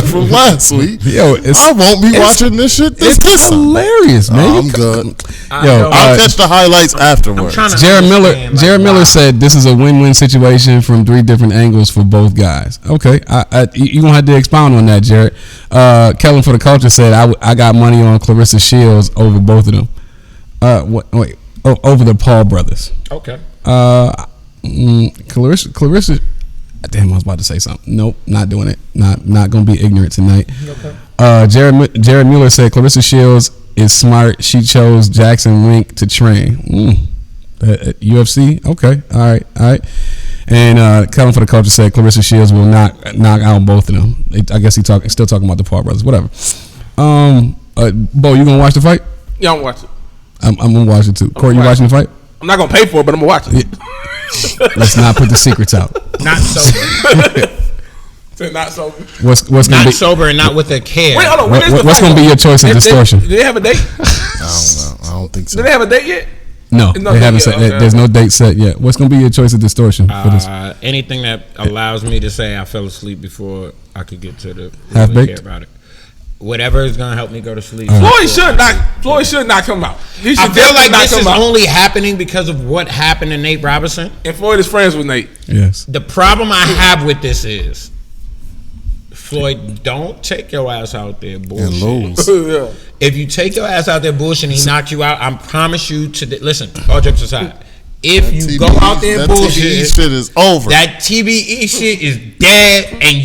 from last week. Yo, I won't be watching this shit. It's hilarious, man. I'm good. I'll catch the highlights afterwards. Jared Miller said this is a win-win situation from 3 different angles for both guys. Okay, you gonna have to expound on that, Jared. Kellen for the Culture said I got money on Clarissa Shields over both of them. Over the Paul brothers. Okay. Clarissa. Damn, I was about to say something. Nope, not doing it. Not gonna be ignorant tonight. Okay. Jared Mueller said Clarissa Shields is smart. She chose Jackson Wink to train. UFC. Okay. All right. And Kellen for the Culture said Clarissa Shields will knock out both of them. I guess still talking about the Paul brothers. Whatever. Bo, you gonna watch the fight? Yeah, I'm watching. I'm gonna watch it too. Corey, you watching the fight? I'm not gonna pay for it, but I'm gonna watch it. Yeah. Let's not put the secrets out. Not sober. Not sober. What's gonna not be sober and not with a care? Wait, hold on. What's gonna be your choice of distortion? Do they have a date? I don't think so. Do they have a date yet? No, they haven't set. Okay. There's no date set yet. What's gonna be your choice of distortion for this? Anything that allows me to say I fell asleep before I could get to the half-baked. Care about it. Whatever is gonna help me go to sleep. Floyd should not come out. I feel like this is only happening because of what happened to Nate Robinson. And Floyd is friends with Nate. Yes. The problem I have with this is, Floyd, don't take your ass out there bullshit. And lose. Yeah. If you take your ass out there bullshit and he knocked you out, I promise you listen, all jokes aside. If you go out there and bullshit, TBE shit is over. That TBE shit is dead, and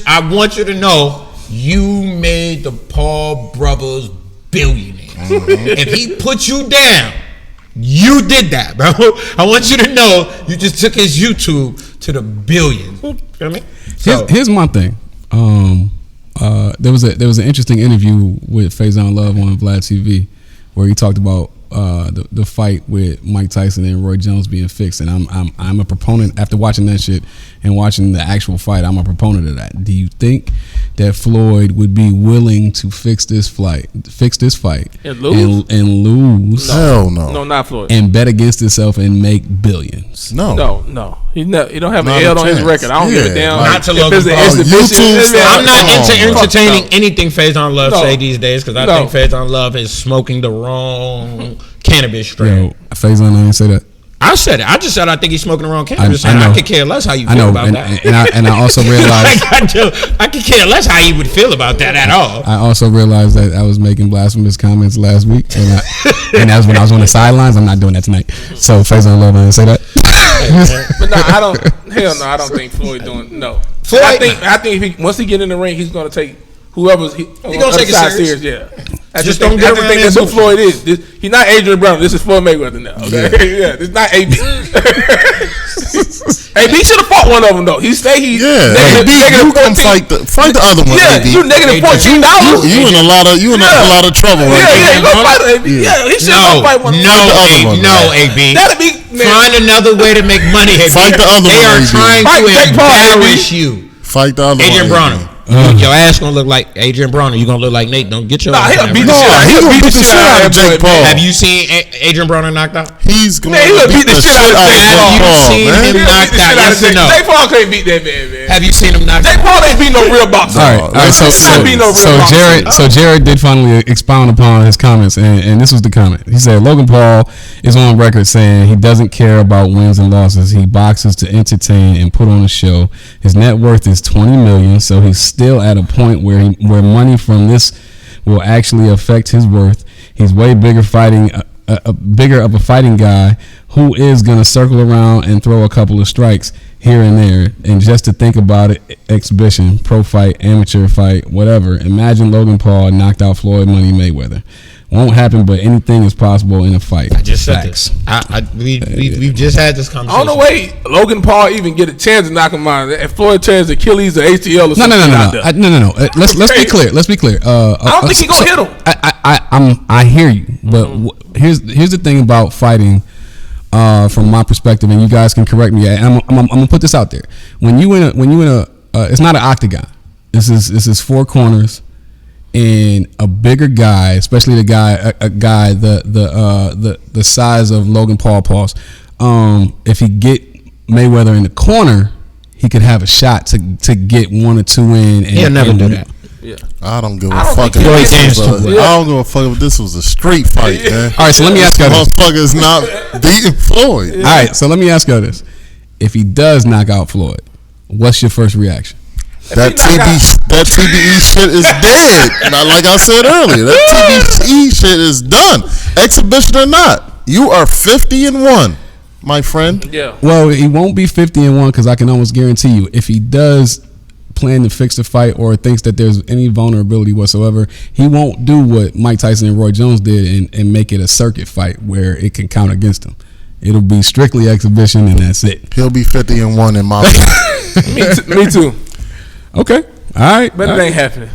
I want you to know, you made the Paul brothers billionaires. If he put you down, you did that, bro. I want you to know you just took his YouTube to the billions. You know what I mean? So, Here's my thing. There was an interesting interview with Faison Love on Vlad TV where he talked about the fight with Mike Tyson and Roy Jones being fixed, and I'm a proponent after watching that shit and watching the actual fight. I'm a proponent of that. Do you think that Floyd would be willing to fix this fight And lose? and lose? Hell no. No, not Floyd. And bet against himself and make billions? No. No. He don't have Not an L a on his chance. record. I don't give a damn. Not to If Logan it's an Paul. exhibition, YouTube I'm not Come on, bro. entertaining anything Faison Love No. say these days because I think Faison Love is smoking the wrong cannabis strain. Yo, Faison, I didn't say that. I said it. I just said I think he's smoking the wrong cannabis. I I know. could care less how you I feel know, about and, that. and I also realized I could care less how you would feel about that at all. I also realized that I was making blasphemous comments last week, and that was when I was on the sidelines. I'm not doing that tonight. So, Faison Love, I didn't say that. But no, I don't. Hell no, I don't think Floyd doing. No, Floyd- I think if once he get in the ring, he's gonna take whoever's he gonna take it serious. Yeah, Just don't get around that's there who Floyd is. He's not Adrian Brown. This is Floyd Mayweather now. Okay, yeah, it's not AB. AB should have fought one of them though. He AB, negative you can 14. fight the other one, Yeah, AB. you negative $14. You in a lot of trouble right Yeah, now. you gonna fight AB. Yeah, he should have fight one. AB. That'd be Find another way to make money. AB. Fight the other They one, are AB. trying Fight to Jake Paul, embarrass you. Fight the other Adrian one. Broner. Your ass gonna look like Adrian Broner. You gonna look like Nate. Don't get your Nah, ass he'll in beat there. the shit out. He'll beat the shit out of Jake Paul. Have you seen Adrian Broner knocked out? He's going Man, he would to beat the shit out of Have Jake you Paul, seen man. him knocked out? Yes or no? Jake Paul can't beat that man. Have you seen him knocked Jake out? Paul ain't beat no real boxer. All right. So Jared did finally expound upon his comments, and this was the comment. He said Logan Paul is on record saying he doesn't care about wins and losses. He boxes to entertain and put on a show. His net worth is $20 million, so he's still at a point where money from this will actually affect his worth. He's way bigger bigger of a fighting guy who is gonna circle around and throw a couple of strikes here and there. And just to think about it, exhibition, pro fight, amateur fight, whatever. Imagine Logan Paul knocked out Floyd Money Mayweather. Won't happen, but anything is possible in a fight. I just said this. We've just had this conversation. I don't know way Logan Paul even get a chance to knock him out. If Floyd tears Achilles or ACL or something. No. Let's be clear. I don't think he gonna hit him. I hear you, but here's the thing about fighting. From my perspective, and you guys can correct me. I'm gonna put this out there. When you in a it's not an octagon. This is four corners, and a bigger guy, especially a guy the size of Logan Paul. If he get Mayweather in the corner, he could have a shot to get one or two in. And, he'll never do that. Yeah. I don't give a fuck. I don't give a fuck if this was a street fight, man. All right, so let me ask you this. Motherfucker's not beating Floyd. All right, so let me ask you this. If he does knock out Floyd, what's your first reaction? That TBE shit is dead. Not like I said earlier. That TBE shit is done. Exhibition or not, you are 50-1, my friend. Yeah. Well, he won't be 50-1 because I can almost guarantee you, if he does plan to fix the fight or thinks that there's any vulnerability whatsoever, he won't do what Mike Tyson and Roy Jones did and make it a circuit fight where it can count against him. It'll be strictly exhibition and that's it. He'll be 50-1 in my book. Me too. Okay. All right. But it ain't happening.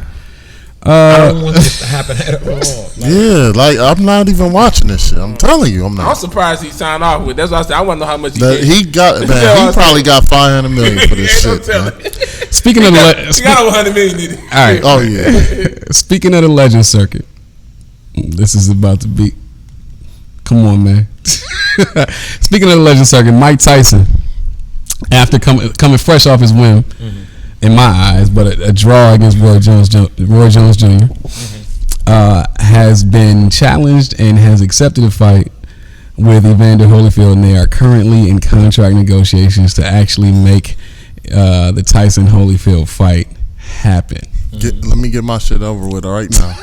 I don't want this to happen at all. Yeah, like I'm not even watching this shit. I'm telling you, I'm I'm not. surprised he signed off with. That's what I said. I want to know how much He got, man. He probably got $500 million for this shit, man. Speaking of he got over $100 million, did he? all right. Oh yeah. Speaking of the legend circuit, this is about to be. Come on, man. Speaking of the legend circuit, Mike Tyson, after coming fresh off his win, in my eyes, but a draw against Roy Jones Jr. Has been challenged and has accepted a fight with Evander Holyfield, and they are currently in contract negotiations to actually make the Tyson Holyfield fight happen. Let me get my shit over with right now.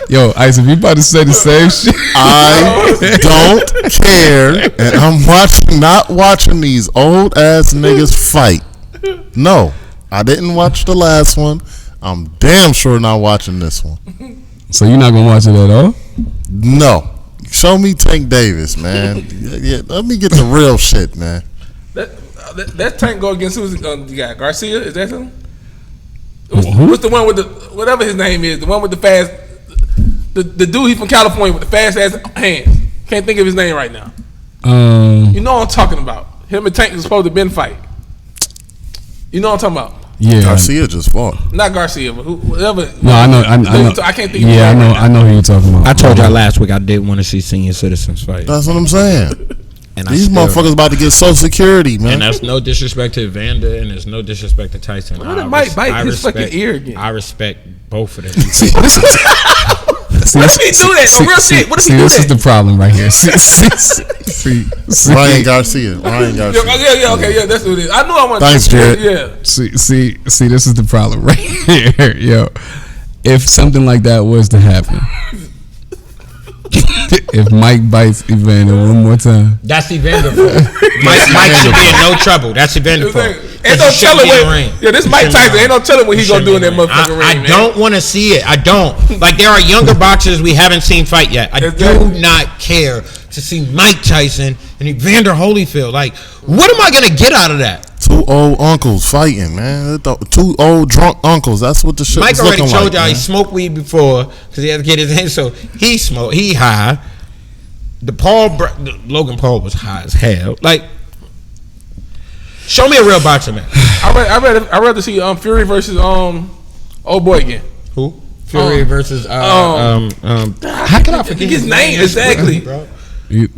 Yo, Ice, if you about to say the same shit, I don't care, and I'm not watching these old ass niggas fight. No, I didn't watch the last one. I'm damn sure not watching this one. so you're not gonna watch it at all? No, show me Tank Davis, man. Yeah, let me get the real shit, man. That Tank go against who's you got Garcia? Is that him? Who? What's the one with the whatever his name is? The one with the fast. The dude he from California with the fast ass hands. Can't think of his name right now. You know what I'm talking about. Him and Tank is supposed to been fight. You know what I'm talking about. Yeah, Garcia just fought. Not Garcia, but whoever. No, I know. I can't think. Yeah, of I know who you're talking about. I told y'all last week I did want to see senior citizens fight. That's what I'm saying. And These motherfuckers about to get Social Security, man. And that's no disrespect to Evander, and there's no disrespect to Tyson. It might bite his fucking ear again. I respect both of them. What if he do that? No real shit. What if he do that? This is the problem right here. Ryan Garcia. Yeah, okay, yeah, that's what it is. I knew I wanted. Thanks, Jared. Yeah. See, this is the problem right here, yo. If something like that was to happen, if Mike bites Evander one more time, that's Evander fault. Mike should be in no trouble. That's Evander fault. Ain't no telling what. Yeah, this Mike Tyson. Ain't no telling what he gonna do in that motherfucking ring. I don't want to see it. I don't. Like there are younger boxers we haven't seen fight yet. I do not care to see Mike Tyson and Evander Holyfield. Like, what am I gonna get out of that? Two old uncles fighting, man. Two old drunk uncles. That's what the shit Mike is already looking told like, y'all man. he smoked weed before because he had to get his hands. So he smoked. He high. Logan Paul was high as hell. Like, show me a real boxer, man. I'd rather see Fury versus old boy again. Who? Fury versus how can I forget his name exactly, bro? you know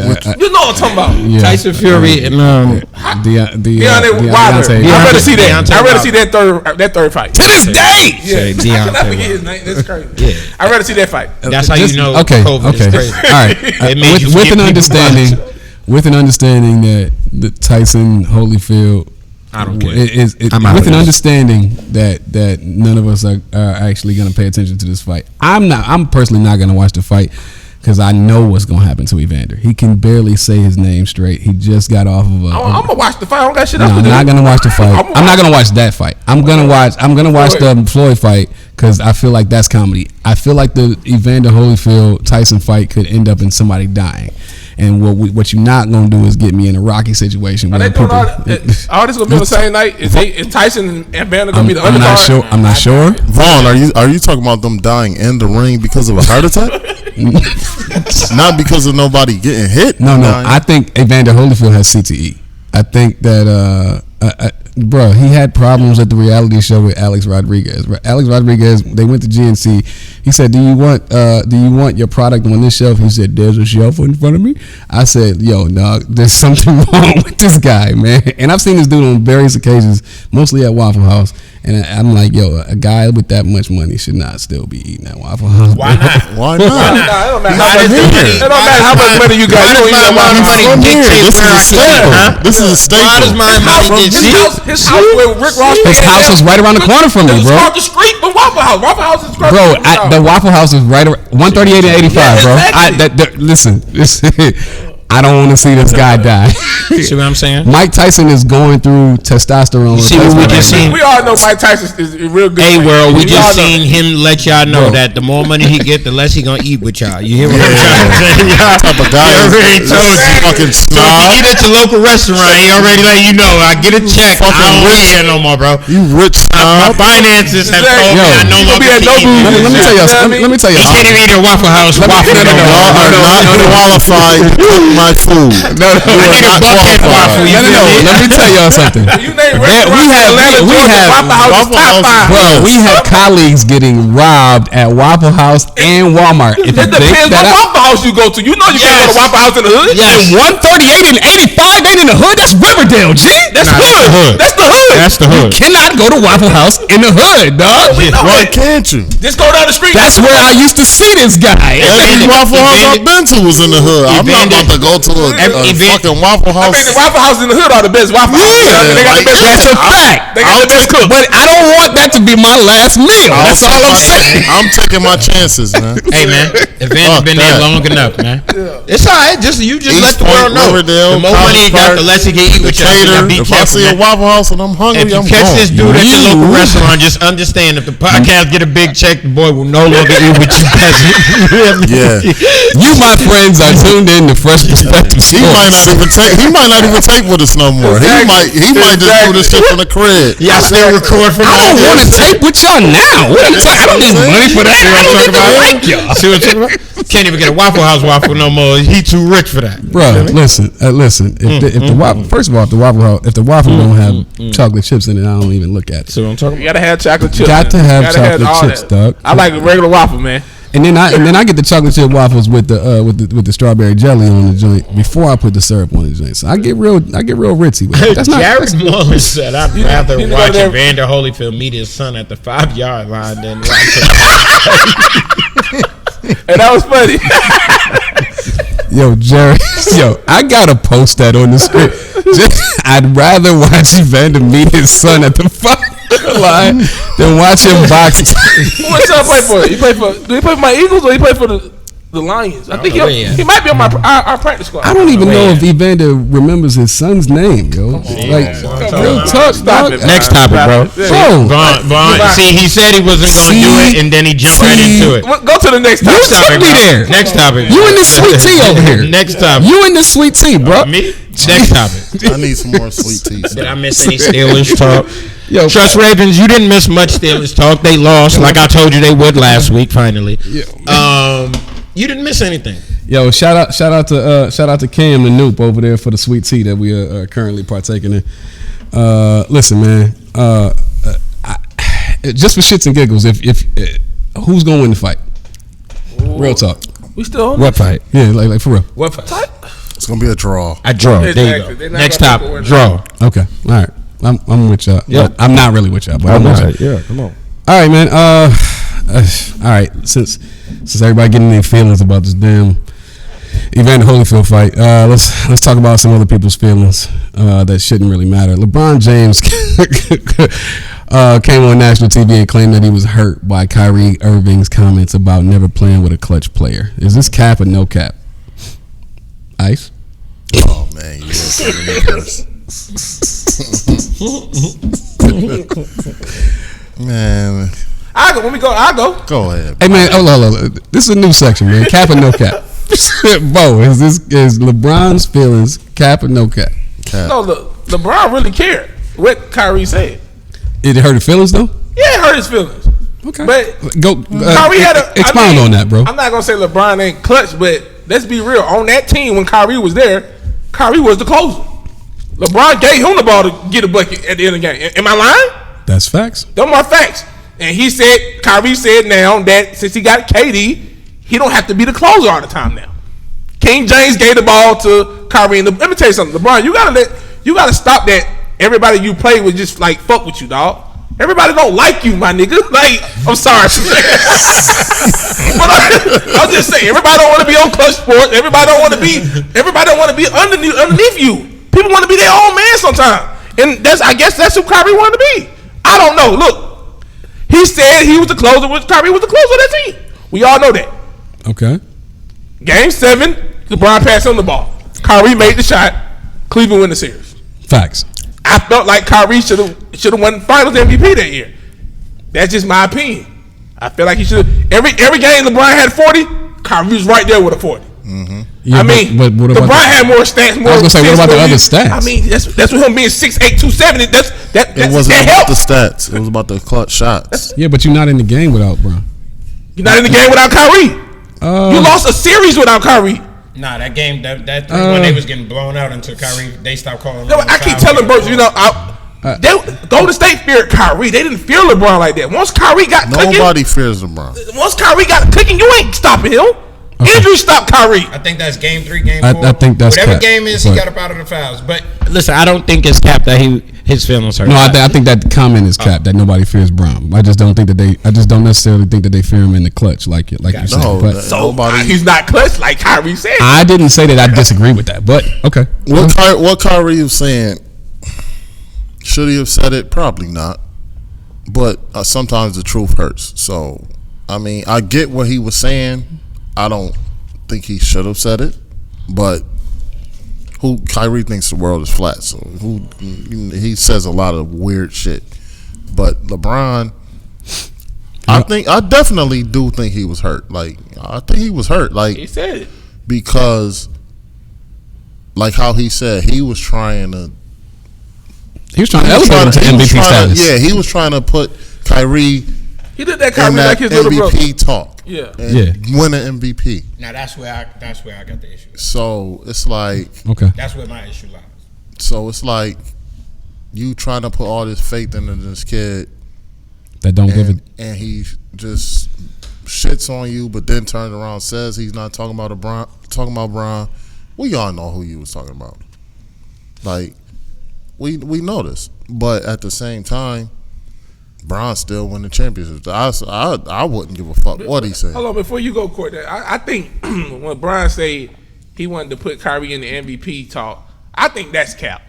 what I'm talking about. Yeah. Tyson Fury and Deontay Wilder. I'd rather see that. I'd rather see that third fight. To this day, yeah. I cannot forget his name. That's crazy. Yeah. I'd rather see that fight. That's how you know COVID is crazy. All right. With an understanding that the Tyson Holyfield, I don't care. With an understanding that none of us are actually going to pay attention to this fight. I'm personally not going to watch the fight because I know what's going to happen to Evander. He can barely say his name straight. He just got off of I'm gonna watch the fight. I don't got shit else to do. I'm not gonna watch the fight. I'm not gonna watch that fight. I'm gonna watch the Floyd fight because I feel like that's comedy. I feel like the Evander Holyfield Tyson fight could end up in somebody dying. And what you're not gonna do is get me in a rocky situation. Are they doing all this gonna be on the same night? Is Tyson and Evander gonna be the undercard? I'm not sure. Vaughn, are you talking about them dying in the ring because of a heart attack? Not because of nobody getting hit. No. I think Evander Holyfield has CTE. I think that bro, he had problems at the reality show with Alex Rodriguez. Alex Rodriguez, they went to GNC. He said, "Do you want your product on this shelf?" He said, "There's a shelf in front of me." I said, "Yo, dog, there's something wrong with this guy, man." And I've seen this dude on various occasions, mostly at Waffle House. And I'm like, yo, a guy with that much money should not still be eating at Waffle House. Why not? Why not? It don't matter how much money you got. You don't eat at Waffle House. This is a staple. Why does my money dictate? His house where Rick Ross. His house is right around the corner from me, bro. It's across the street from Waffle House. Waffle House is across the street. The Waffle House is right around 138 and 85, bro. Listen. I don't want to see this guy die. See what I'm saying? Mike Tyson is going through testosterone. See what we just seen? We all know Mike Tyson is real good. Hey, world, we just seen him let y'all know that the more money he get, the less he gonna eat with y'all. You hear what I'm saying? Type of guy already told you. Fucking So if you eat at your local restaurant, he already let you know. I get a check. I don't eat here no more, bro. You rich My snob. finances have told me I no longer can eat. Let me tell you. He can't even eat at Waffle House. Y'all are not qualified to cook my food. No. Let me tell y'all something. We have colleagues getting robbed at Waffle House and Walmart. It depends what Waffle House you go to. You know you can't go to Waffle House in the hood. Yes. 138 and 85 ain't in the hood. That's Riverdale, G. That's hood. That's the hood. That's the hood. You cannot go to Waffle House in the hood, dog. Why can't you? Just go down the street. That's where I used to see this guy. Every Waffle House I've been to was in the hood. I'm not about to go to a fucking Waffle House. I mean, the Waffle House in the hood are the best Waffle House. They got the best. That's a fact. They got the best cook. But I don't want that to be my last meal. That's all I'm saying. I'm taking my chances, man. Hey, man, Evander's been there long enough, man. It's all right. Just let the world know. The more money he got, the less he can eat with y'all. If I see a Waffle House and I'm hungry, if you I'm catch gone. this dude at your local restaurant, just understand if the podcast get a big check, the boy will no longer eat with you. Yeah. You, my friends, are tuned in to Fresh effective He might not even take with us no more. Exactly. He might just do this shit from the crib. Y'all still record from I don't want to tape with y'all now. What are you talking? I don't need money for that. I don't even like y'all. See what I'm talking about? Can't even get a Waffle House waffle no more. He too rich for that. Bro, listen. If the waffle, first of all, if the waffle don't have chocolate chips in it, I don't even look at it. See what I'm talking You about? gotta have chocolate chips. Got to have chocolate all chips, that. dog. I like a regular waffle, man. And then I get the chocolate chip waffles with the strawberry jelly on the joint before I put the syrup on the joint. So I get real ritzy with it. That's not. Jared Mullen said, "I'd rather you watch know Evander Holyfield meet his son at the 5-yard line than watch And that was funny. Yo, Jerry. Yo, I gotta post that on the script. I'd rather watch Evander meet his son at the 5-yard line than watch him box. What son play for? Do he play for my Eagles or he play for the Lions? I think he might be on our practice squad. I don't even know if Evander remembers his son's name, yo. Real talk. Stop it, Next topic, bro. Bro, See, he said he wasn't going to do it, and then he jumped right into it. Go to the next You topic. took me there. Next topic. You and this sweet tea over here. Next topic. You and this sweet tea, bro. Me? Next topic. I need some more sweet tea. Did I miss any Steelers talk? Yo, Trust Ravens, you didn't miss much Steelers talk. They lost, like I told you they would last week. Finally, you didn't miss anything. Yo, shout out to Cam the Noop over there for the sweet tea that we are currently partaking in. Listen, man, just for shits and giggles, if who's gonna win the fight? Real talk. We still on What fight? Yeah, like for real. What fight? It's gonna be a draw. I draw. Exactly. There you They're go. not Next gonna topic. pick a Draw. Okay, all right. I'm with y'all. Yep. I'm not really with y'all, but I'm with y'all. Yeah, come on. All right, man. All right. Since everybody getting their feelings about this damn Evander Holyfield fight, let's talk about some other people's feelings that shouldn't really matter. LeBron James came on national TV and claimed that he was hurt by Kyrie Irving's comments about never playing with a clutch player. Is this cap or no cap? Ice? Oh man, you man. I go. When we go, I go. Go ahead. Hey man, hold. This is a new section, man. Cap or no cap? Bo, is LeBron's feelings cap or no cap? Cap. No, LeBron really cared what Kyrie said. It hurt his feelings though. Yeah, it hurt his feelings. Okay, But go. Kyrie had a expound on that, bro. I'm not gonna say LeBron ain't clutch, but let's be real. On that team, when Kyrie was there, Kyrie was the closer. LeBron gave him the ball to get a bucket at the end of the game. Am I lying? That's facts. Them are facts. And Kyrie said now that since he got KD, he don't have to be the closer all the time now. King James gave the ball to Kyrie. And let me tell you something, LeBron, you gotta stop that. Everybody you play with just like fuck with you, dog. Everybody don't like you, my nigga. Like, I'm sorry. But I'm just saying, everybody don't want to be on Clutch Sports. Everybody don't want to be underneath you. People want to be their own man sometimes. And I guess that's who Kyrie wanted to be. I don't know. Look, he said he was the closer. Kyrie was the closer of that team. We all know that. Okay. Game 7, LeBron passed him the ball. Kyrie made the shot. Cleveland win the series. Facts. I felt like Kyrie should have won Finals MVP that year. That's just my opinion. I feel like he should have. Every game LeBron had 40, Kyrie was right there with a 40. Mm-hmm. Yeah, I mean, but what about LeBron had more stats. I was gonna say, what about the other stats? I mean, that's with him being 6'8", 270. It wasn't about the stats. It was about the clutch shots. Yeah, but you're not in the game without Bron. You're not in the game without Kyrie. You lost a series without Kyrie. Nah, that game, that when they was getting blown out until Kyrie, they stopped calling. No, I keep telling Burks, Golden State feared Kyrie. They didn't fear LeBron like that. Once Kyrie got clicking, Nobody fears LeBron. Once Kyrie got clicking, you ain't stopping him. Okay. Injury stopped Kyrie. I think that's game 3, game 4. I think that's whatever cap, game is, he got up out of the fouls. But listen, I don't think it's cap that his feelings hurt. No, I think that comment is cap that nobody fears Bron. I just don't necessarily think that they fear him in the clutch like you said. No, But So he's not clutch like Kyrie said. I didn't say that I disagree with that, but okay. What Kyrie was saying, should he have said it? Probably not. But sometimes the truth hurts. So, I mean, I get what he was saying. I don't think he should have said it. But Kyrie thinks the world is flat. So he says a lot of weird shit. But LeBron, I definitely do think he was hurt. Like, I think he was hurt. Like, He said it. because like how he said, he was trying to elevate him to MVP status. Yeah, he was trying to put Kyrie. He did that Kyrie like his little brother. MVP talk. Yeah. Win an MVP. Now that's where I got the issue. So it's like, okay, that's where my issue lies. So it's like you trying to put all this faith into this kid that don't give it, and he just shits on you, but then turns around, says he's not talking about Bron. We all know who you was talking about. Like, we know this, but at the same time, Bron still win the championship. I wouldn't give a fuck what he said. Hold on, before you go, Court, I think when Bron said he wanted to put Kyrie in the MVP talk, I think that's cap.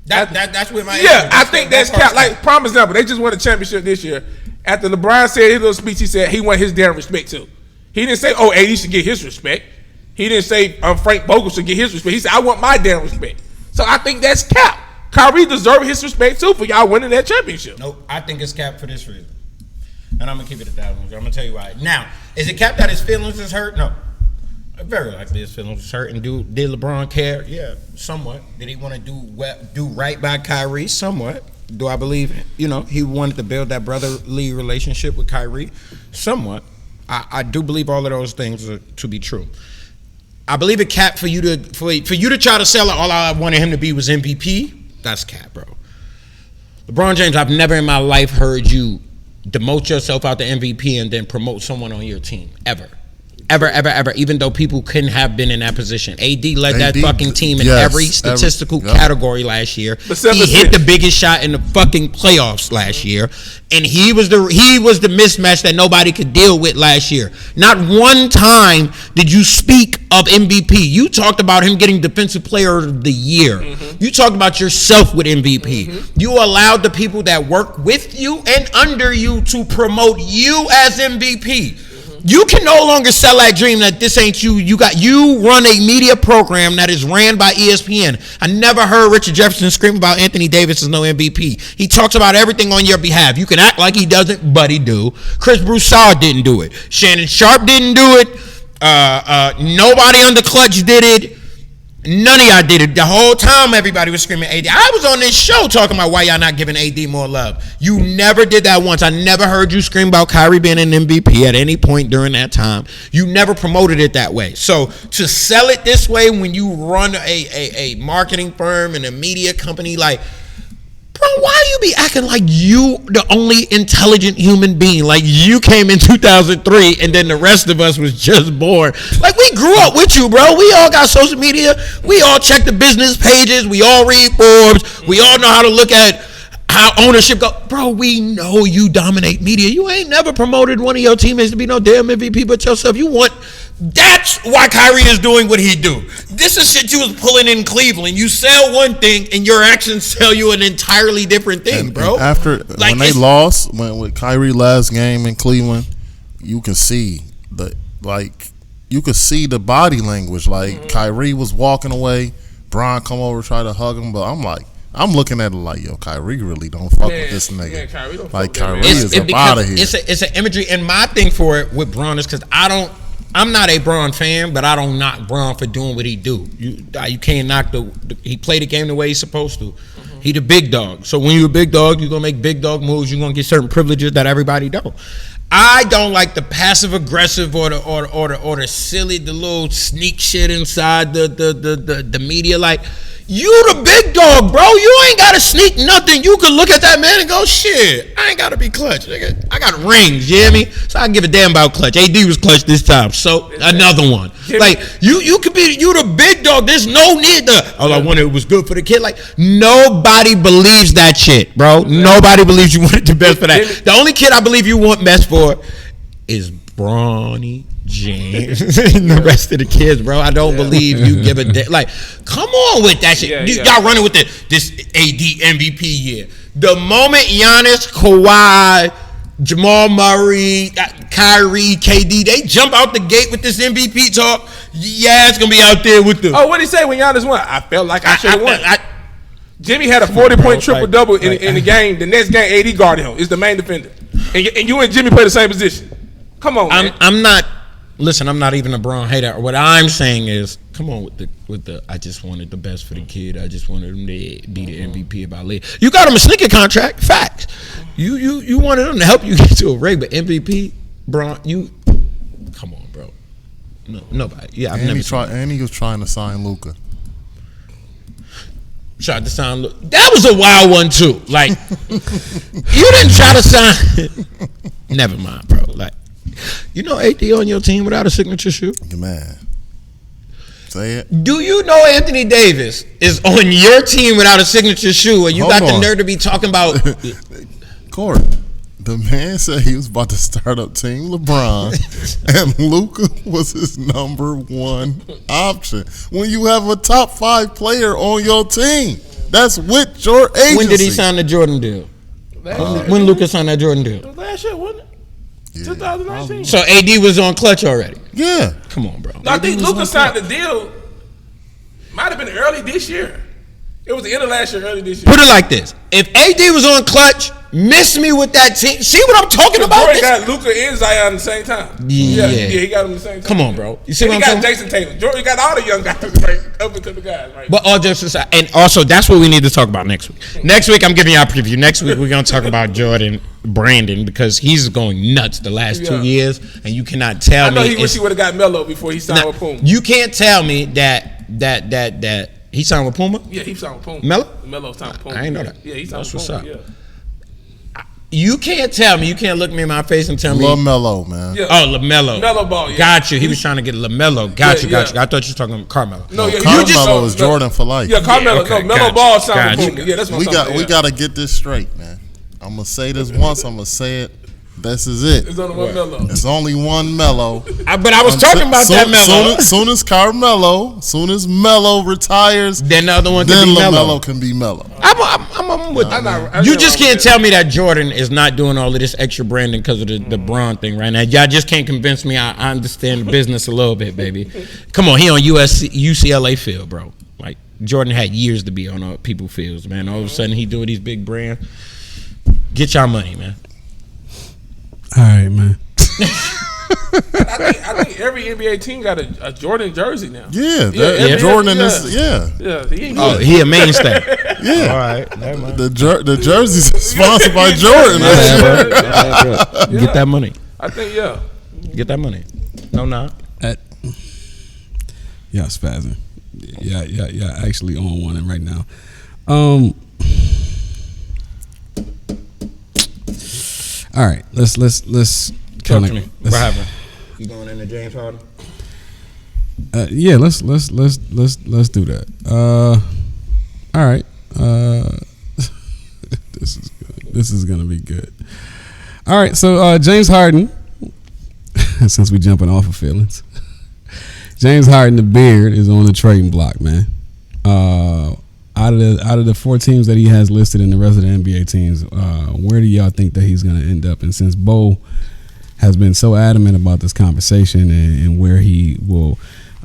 That's where my I think that's cap. Like, prime example, they just won a championship this year. After LeBron said his little speech, he said he want his damn respect too. He didn't say, oh, AD should get his respect. He didn't say Frank Vogel should get his respect. He said, I want my damn respect. So I think that's cap. Kyrie deserves his respect too for y'all winning that championship. Nope, I think it's cap for this reason. And I'm going to keep it 1,000. I'm going to tell you why. Now, is it cap that his feelings is hurt? No. Very likely his feelings was hurt. And did LeBron care? Yeah, somewhat. Did he want to do right by Kyrie? Somewhat. Do I believe, he wanted to build that brotherly relationship with Kyrie? Somewhat. I do believe all of those things are to be true. I believe it cap for you to try to sell it. All I wanted him to be was MVP. That's cap, bro. LeBron James, I've never in my life heard you demote yourself out to MVP and then promote someone on your team. Ever. Even though people couldn't have been in that position. AD led that fucking team in every statistical category last year. He hit the biggest shot in the fucking playoffs last year. And he was the mismatch that nobody could deal with last year. Not one time did you speak of MVP. You talked about him getting Defensive Player of the Year. Mm-hmm. You talked about yourself with MVP. Mm-hmm. You allowed the people that work with you and under you to promote you as MVP. You can no longer sell that dream that this ain't you. You run a media program that is ran by ESPN. I never heard Richard Jefferson scream about Anthony Davis as no MVP. He talks about everything on your behalf. You can act like he doesn't, but he do. Chris Broussard didn't do it. Shannon Sharp didn't do it. Nobody on the Clutch did it. None of y'all did it. The whole time everybody was screaming AD. I was on this show talking about why y'all not giving AD more love. You never did that once. I never heard you scream about Kyrie being an MVP at any point during that time. You never promoted it that way. So to sell it this way when you run a marketing firm and a media company, like, bro, why do you be acting like you the only intelligent human being? Like you came in 2003 and then the rest of us was just born. Like we grew up with you, bro. We all got social media. We all check the business pages. We all read Forbes. We all know how to look at how ownership go. Bro, we know you dominate media. You ain't never promoted one of your teammates to be no damn MVP but yourself. That's why Kyrie is doing what he do. This is shit you was pulling in Cleveland. You sell one thing and your actions tell you an entirely different thing, bro. And after when they lost, with Kyrie last game in Cleveland, you can see the body language. Like Kyrie was walking away, Bron come over try to hug him, but I'm looking at it like, yo, Kyrie really don't fuck with this nigga. Kyrie is up out of here. It's an imagery, and my thing for it with Bron is because I'm not a Bron fan, but I don't knock Bron for doing what he do. You can't knock he played the game the way he's supposed to. Mm-hmm. He the big dog. So when you're a big dog, you're gonna make big dog moves. You're gonna get certain privileges that everybody don't. I don't like the passive aggressive or the silly, the little sneak shit inside the media. Like, you the big dog, bro. You ain't gotta sneak nothing. You can look at that man and go, shit, I ain't gotta be clutch, nigga. I got rings, you hear me? So I can give a damn about clutch. AD was clutch this time, so another one. Like, you could be, you the big dog. There's no need to, all I wanted was good for the kid. Like, nobody believes that shit, bro. Nobody believes you wanted the best for that. The only kid I believe you want best for is Bronny James and the rest of the kids, bro. I don't believe you give a damn. Like, come on with that shit. Y'all running with this AD MVP year. The moment Giannis, Kawhi, Jamal Murray, Kyrie, KD, they jump out the gate with this MVP talk, yeah, it's gonna be out there with the. Oh, what did he say when Giannis won? I felt like I should have won. Jimmy had a 40-point triple-double in the game. The next game, AD guarded him. It's the main defender. And you and Jimmy play the same position. Come on, man. I'm not Listen, I'm not even a Braun hater. What I'm saying is, come on with the. I just wanted the best for the kid. I just wanted him to be the MVP of our league. You got him a sneaker contract. Facts. You wanted him to help you get to a ring, but MVP, Braun, you. Come on, bro. No, nobody. Yeah, I've never seen. And he was trying to sign Luka. Tried to sign. That was a wild one too. Like, you didn't try to sign. Never mind, bro. Like, you know, AD on your team without a signature shoe. Man, say it. Do you know Anthony Davis is on your team without a signature shoe, and you got the nerve to be talking about? Court. The man said he was about to start up Team LeBron, and Luka was his number one option. When you have a top 5 player on your team, that's with your agency. When did he sign the Jordan deal? When Luka signed that Jordan deal? Last year, wasn't it? Yeah. 2019. So AD was on clutch already. Yeah. Come on, bro. No, I think Luka signed the deal. Might have been early this year. It was the end of last year, early this year. Put it like this: if AD was on clutch, miss me with that team. See what I'm talking about? Jordan got Luka and Zion at the same time. Yeah, he got them at the same time. Come on, bro. You see what I'm saying? He got Jason Tatum. Jordan got all the young guys, right? Up into the guys, right? But all jokes aside, and also that's what we need to talk about next week. Next week, I'm giving y'all a preview. Next week, we're gonna talk about Jordan Brandon because he's going nuts the last 2 years, and you cannot tell me. I know he wish he would have got Melo before he signed with Puma. You can't tell me that he signed with Puma. Yeah, he signed with Puma. Melo signed with Puma. I ain't know that. Yeah, he signed with Puma. What's up? Yeah. You can't tell me. You can't look me in my face and tell me. LaMelo, man. Yeah. Oh, LaMelo. Melo ball. Yeah. Got you. He was trying to get LaMelo. Got you. I thought you were talking Carmelo. No, yeah, Carmelo is Jordan for life. Yeah, Carmelo. Yeah, okay, no, Melo ball signed with Puma. Yeah, that's what we got to get this straight, man. I'm gonna say this once. I'm gonna say it. This is it. It's only one Melo. It's only one Melo. But I was talking about that Melo. Soon as Carmelo, soon as Melo retires, then the other one can be LaMelo can be Melo. I'm with you. You just can't tell me that Jordan is not doing all of this extra branding because of the Braun thing right now. Y'all just can't convince me. I understand the business a little bit, baby. Come on, he on UCLA field, bro. Like Jordan had years to be on people fields, man. All of a sudden he doing these big brands. Get y'all money, man. All right, man. I think every NBA team got a Jordan jersey now. Yeah, Jordan is. Yeah. He a mainstay. Yeah. All right. The jersey's sponsored by Jordan. Get that money. I think Get that money. No, not. Yeah, spazzing. Yeah. Actually on one right now. All right, let's talk to me. What happened? You going into James Harden? Yeah, let's do that. All right. This is gonna be good. All right, so James Harden. Since we jumping off of feelings, James Harden, the beard, is on the trading block, man. Out of the 4 teams that he has listed in the rest of the NBA teams, where do y'all think that he's going to end up? And since Bo has been so adamant about this conversation and where he will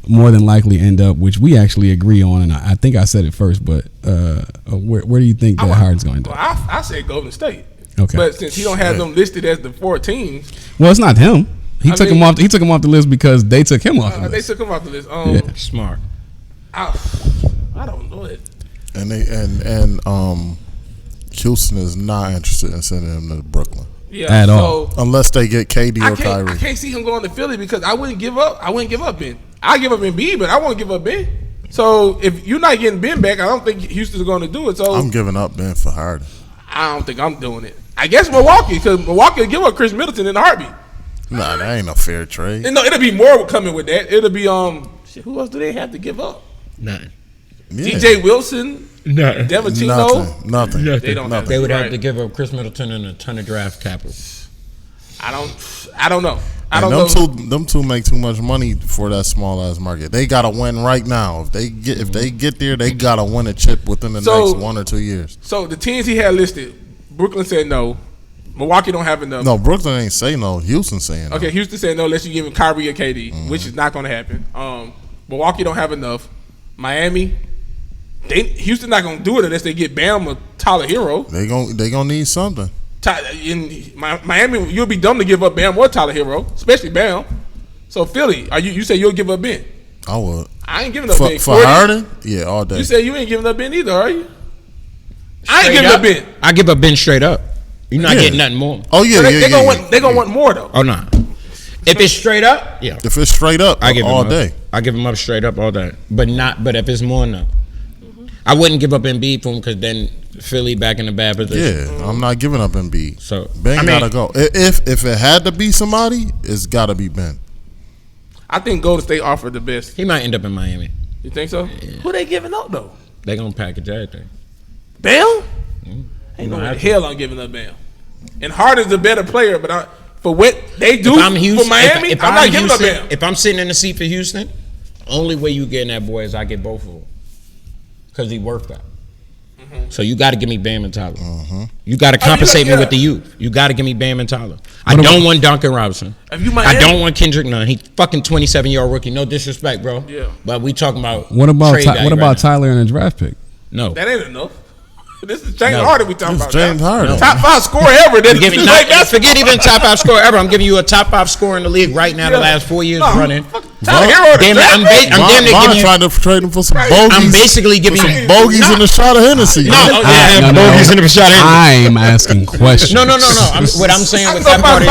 more than likely end up, which we actually agree on, and I think I said it first, but where do you think that Harden's going to end up? I say Golden State. Okay, but since he don't have them listed as the 4 teams, well, it's not him. He took him off the list because they took him off the list. They took him off the list. Smart. I don't know it. And Houston is not interested in sending him to Brooklyn. Yeah, at all. Unless they get KD or Kyrie. I can't see him going to Philly because I wouldn't give up. Ben. I give up Embiid, but I won't give up Ben. So if you're not getting Ben back, I don't think Houston's going to do it. So I'm giving up Ben for Harden. I don't think I'm doing it. I guess Milwaukee, because Milwaukee will give up Chris Middleton in a heartbeat. Nah, that ain't a fair trade. No, it'll be more coming with that. It'll be who else do they have to give up? None. Yeah. DJ Wilson, Devatino, nothing. They don't. They would have to give up Chris Middleton and a ton of draft capital. I don't know. Them two make too much money for that small ass market. They gotta win right now. If they get there, they gotta win a chip within the next 1 or 2 years. So the teams he had listed, Brooklyn said no. Milwaukee don't have enough. No, Brooklyn ain't say no. Houston saying no. Okay, Houston said no unless you give him Kyrie or KD, which is not going to happen. Milwaukee don't have enough. Miami, Houston not going to do it unless they get Bam or Tyler Hero. They gonna need something. In Miami, you'll be dumb to give up Bam or Tyler Hero, especially Bam. So Philly, you say you'll give up Ben? I would. I ain't giving up Ben. For Harden? Yeah, all day. You say you ain't giving up Ben either, are you? I ain't giving up Ben. I give up Ben straight up. You're not getting nothing more. Oh yeah, They gonna want more though. Oh no. If it's straight up, yeah. If it's straight up, I give all day. I give him up straight up all day. But if it's more, no. I wouldn't give up Embiid for him because then Philly back in the bad position. Yeah, I'm not giving up Embiid. So Ben gotta go. If it had to be somebody, it's gotta be Ben. I think Golden State offered the best. He might end up in Miami. You think so? Yeah. Who they giving up though? They gonna package everything. Bam? Ain't no way the hell I'm giving up Bam. And Harden's a better player, but for what they do for Miami, I'm not giving up Bam. If I'm sitting in the seat for Houston, only way you getting that boy is I get both of them because he worked that. So you got to give me Bam and Tyler. You got to compensate me with the youth. You got to give me Bam and Tyler. I don't want Duncan Robinson. I don't want Kendrick Nunn. He fucking 27-year-old rookie. No disrespect, bro. Yeah. But we talking about what about Tyler in a draft pick? No, that ain't enough. This is James Harden we talking about. James Harden. Top 5 scorer ever. Forget even top 5 scorer ever. I'm giving you a top 5 scorer in the league right now. The last 4 years running. I'm damn near giving you. Trying to trade him for some bogeys. I'm basically giving you bogeys in the shot of Hennessy. Bogeys in the shot of Hennessy. I'm asking questions. No. What I'm saying with that part is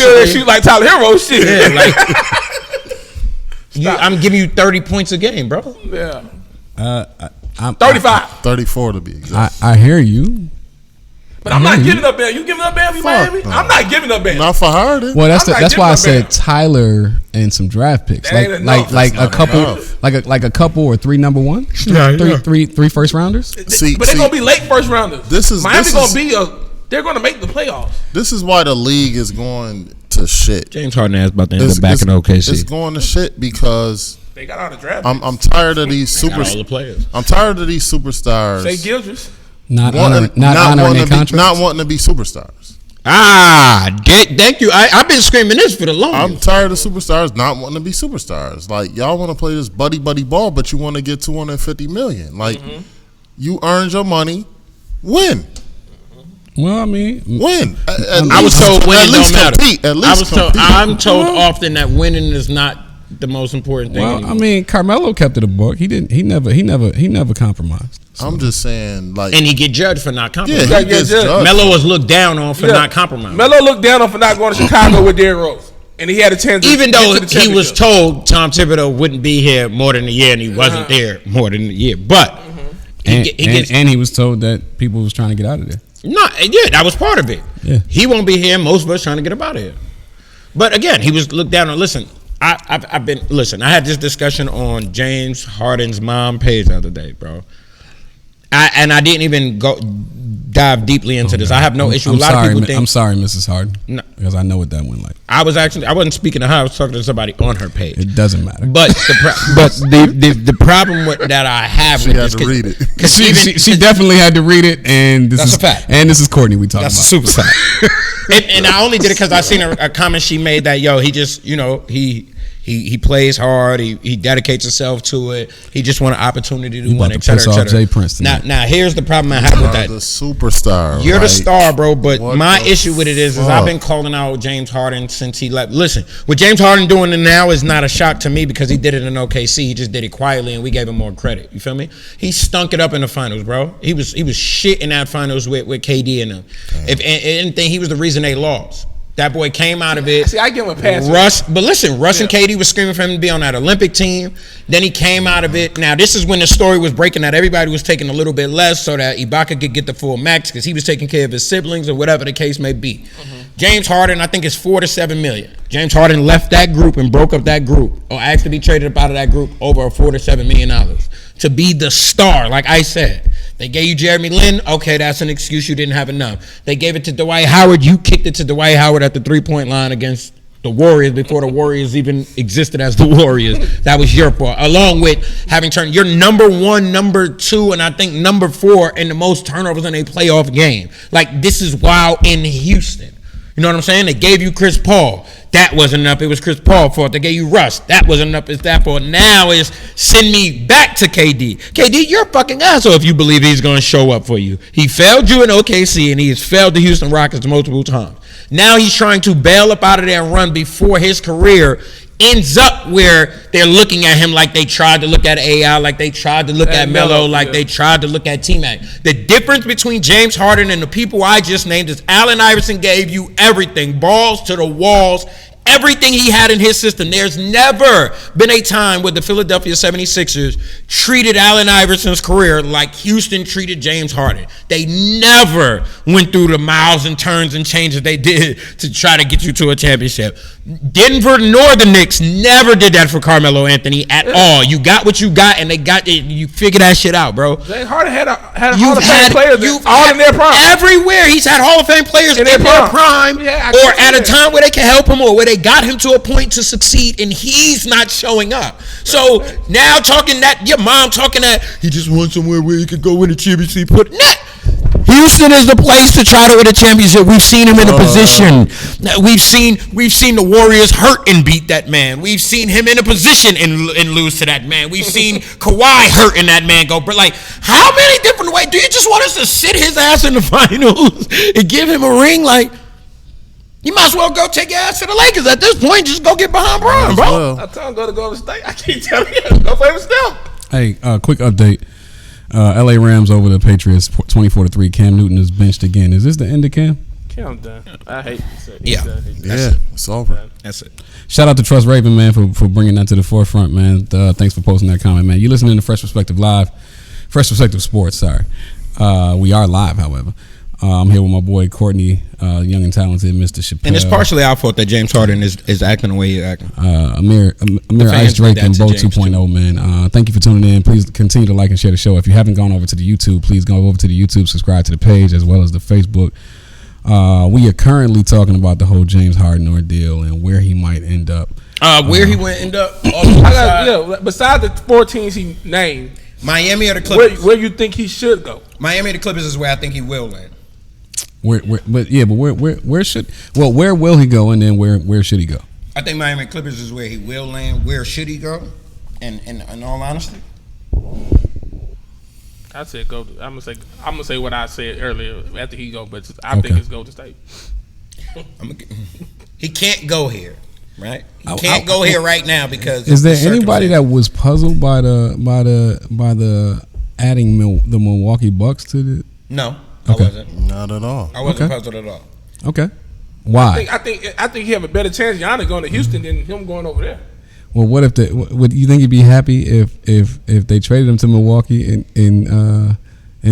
that shoot like Tyler Hero shit. I'm giving you 30 points a game, bro. Yeah. 35. 34 to be exact. I hear you. But I'm not giving up Bam. You giving up Bam for Miami? I'm not giving up Bam. Not for Harden. Well, that's why I said Tyler and some draft picks, like a couple or 3 number ones, three first rounders. But they're gonna be late first rounders. Miami's gonna be they're gonna make the playoffs. This is why the league is going to shit. James Harden is about to end up back in OKC. It's going to shit because they got all the draft. I'm tired of these players. I'm tired of these superstars. Say Gildress. Not honoring their contracts. Not wanting to be superstars. Thank you. I've been screaming this for the longest. I'm tired of superstars not wanting to be superstars. Like, y'all want to play this buddy ball, but you want to get $250 million. Like, you earned your money. Win. Well, I mean, win. I was told winning don't matter. I'm told well, often that winning is not the most important thing. Well, anymore. I mean, Carmelo kept it a buck. He never compromised. So. I'm just saying, like, and he get judged for not compromising. Yeah, he gets judged. Melo was looked down on for not compromising. Melo looked down on for not going to Chicago with Derrick Rose, and he had a chance. Even though he was told Tom Thibodeau wouldn't be here more than a year, and he wasn't there more than a year, but he was told that people was trying to get out of there. No, yeah, that was part of it. Yeah. He won't be here. Most of us trying to get him out of here. But again, he was looked down on. Listen, I had this discussion on James Harden's mom page the other day, bro. I didn't even dive deeply into this. I have no issue. A lot of people think. I'm sorry, Mrs. Harden. No, because I know what that went like. I wasn't speaking to her. I was talking to somebody on her page. It doesn't matter. But the problem that I have she with had this, to read it. She definitely had to read it, and that's a fact. And this is Courtney we talking about. That's a super fact. and I only did it because I seen a comment she made that he just he plays hard. He dedicates himself to it. He just want an opportunity to win, etc. Jay Prince now here's the problem I have with that. The superstar. You're the star, bro. But my issue with it is I've been calling out James Harden since he left. Listen, what James Harden doing now is not a shock to me because he did it in OKC. He just did it quietly, and we gave him more credit. You feel me? He stunk it up in the finals, bro. He was shit in that finals with KD and them. If anything, he was the reason they lost. That boy came out of it. See, I give him a pass. Russ and KD was screaming for him to be on that Olympic team. Then he came out of it. Now, this is when the story was breaking that everybody was taking a little bit less so that Ibaka could get the full max because he was taking care of his siblings or whatever the case may be. James Harden, I think, is $4 to $7 million. James Harden left that group and broke up that group, or asked to be traded up out of that group over $4 to $7 million to be the star, like I said. They gave you Jeremy Lin. Okay, that's an excuse. You didn't have enough. They gave it to Dwight Howard. You kicked it to Dwight Howard at the 3-point line against the Warriors before the Warriors even existed as the Warriors. That was your fault. Along with having turned your number 1, number 2, and I think number 4 in the most turnovers in a playoff game. Like, this is wild in Houston. You know what I'm saying? They gave you Chris Paul. That wasn't enough. It was Chris Paul's fault. They gave you Russ. That wasn't enough. It's that fault. Now is send me back to KD. KD, you're a fucking asshole if you believe he's going to show up for you. He failed you in OKC, and he has failed the Houston Rockets multiple times. Now he's trying to bail up out of there and run before his career ends up where they're looking at him like they tried to look at AI, like they tried to look at Melo, like they tried to look at T-Mac. The difference between James Harden and the people I just named is Allen Iverson gave you everything, balls to the walls, everything he had in his system. There's never been a time where the Philadelphia 76ers treated Allen Iverson's career like Houston treated James Harden. They never went through the miles and turns and changes they did to try to get you to a championship. Denver nor the Knicks never did that for Carmelo Anthony at all. You got what you got, and they got it. You figure that shit out, bro. James Harden had Hall of Fame players all in their prime. Everywhere. He's had Hall of Fame players in their prime or at a time where they can help him or where they got him to a point to succeed, and he's not showing up. So now talking that, your mom talking that he just wants somewhere where he could go win a championship. Houston is the place to try to win a championship. We've seen him in a position. We've seen the Warriors hurt and beat that man. We've seen him in a position and lose to that man. We've seen Kawhi hurt and that man go. But like, how many different ways do you just want us to sit his ass in the finals and give him a ring? Like, you might as well go take your ass to the Lakers at this point. Just go get behind Bron, bro. I tell him go to Golden State. I keep telling you, go play with Steph. Hey, quick update. LA Rams over the Patriots 24-3. Cam Newton is benched again. Is this the end of Cam? Cam done. I hate to say it. Yeah. It's over. That's it. Shout out to Trust Raven, man, for bringing that to the forefront, man. Thanks for posting that comment, man. You listening to Fresh Perspective Live, Fresh Perspective Sports. Sorry, we are live, however. I'm here with my boy Courtney, young and talented Mr. Chappelle. And it's partially our fault that James Harden is acting the way he's acting. Amir Ice Drake and Bo 2.0, man. Thank you for tuning in. Please continue to like and share the show. If you haven't gone over to the YouTube, please go over to the YouTube, subscribe to the page as well as the Facebook. We are currently talking about the whole James Harden ordeal and where he might end up. Where he would end up? Besides the 4 teams he named, Miami or the Clippers? Where you think he should go? Miami or the Clippers is where I think he will land. Where will he go, and then where should he go? I think Miami Clippers is where he will land. Where should he go? And in all honesty, I said go. I'm gonna say what I said earlier after he go, but I think it's Golden State. He can't go here, right? He can't go here right now because. Is there anybody that was puzzled by the adding the Milwaukee Bucks to the? No. Okay. I wasn't. Not at all. I wasn't puzzled at all. Okay. Why? I think he have a better chance Giannis going to Houston than him going over there. Well, what if would you think he'd be happy if they traded him to Milwaukee and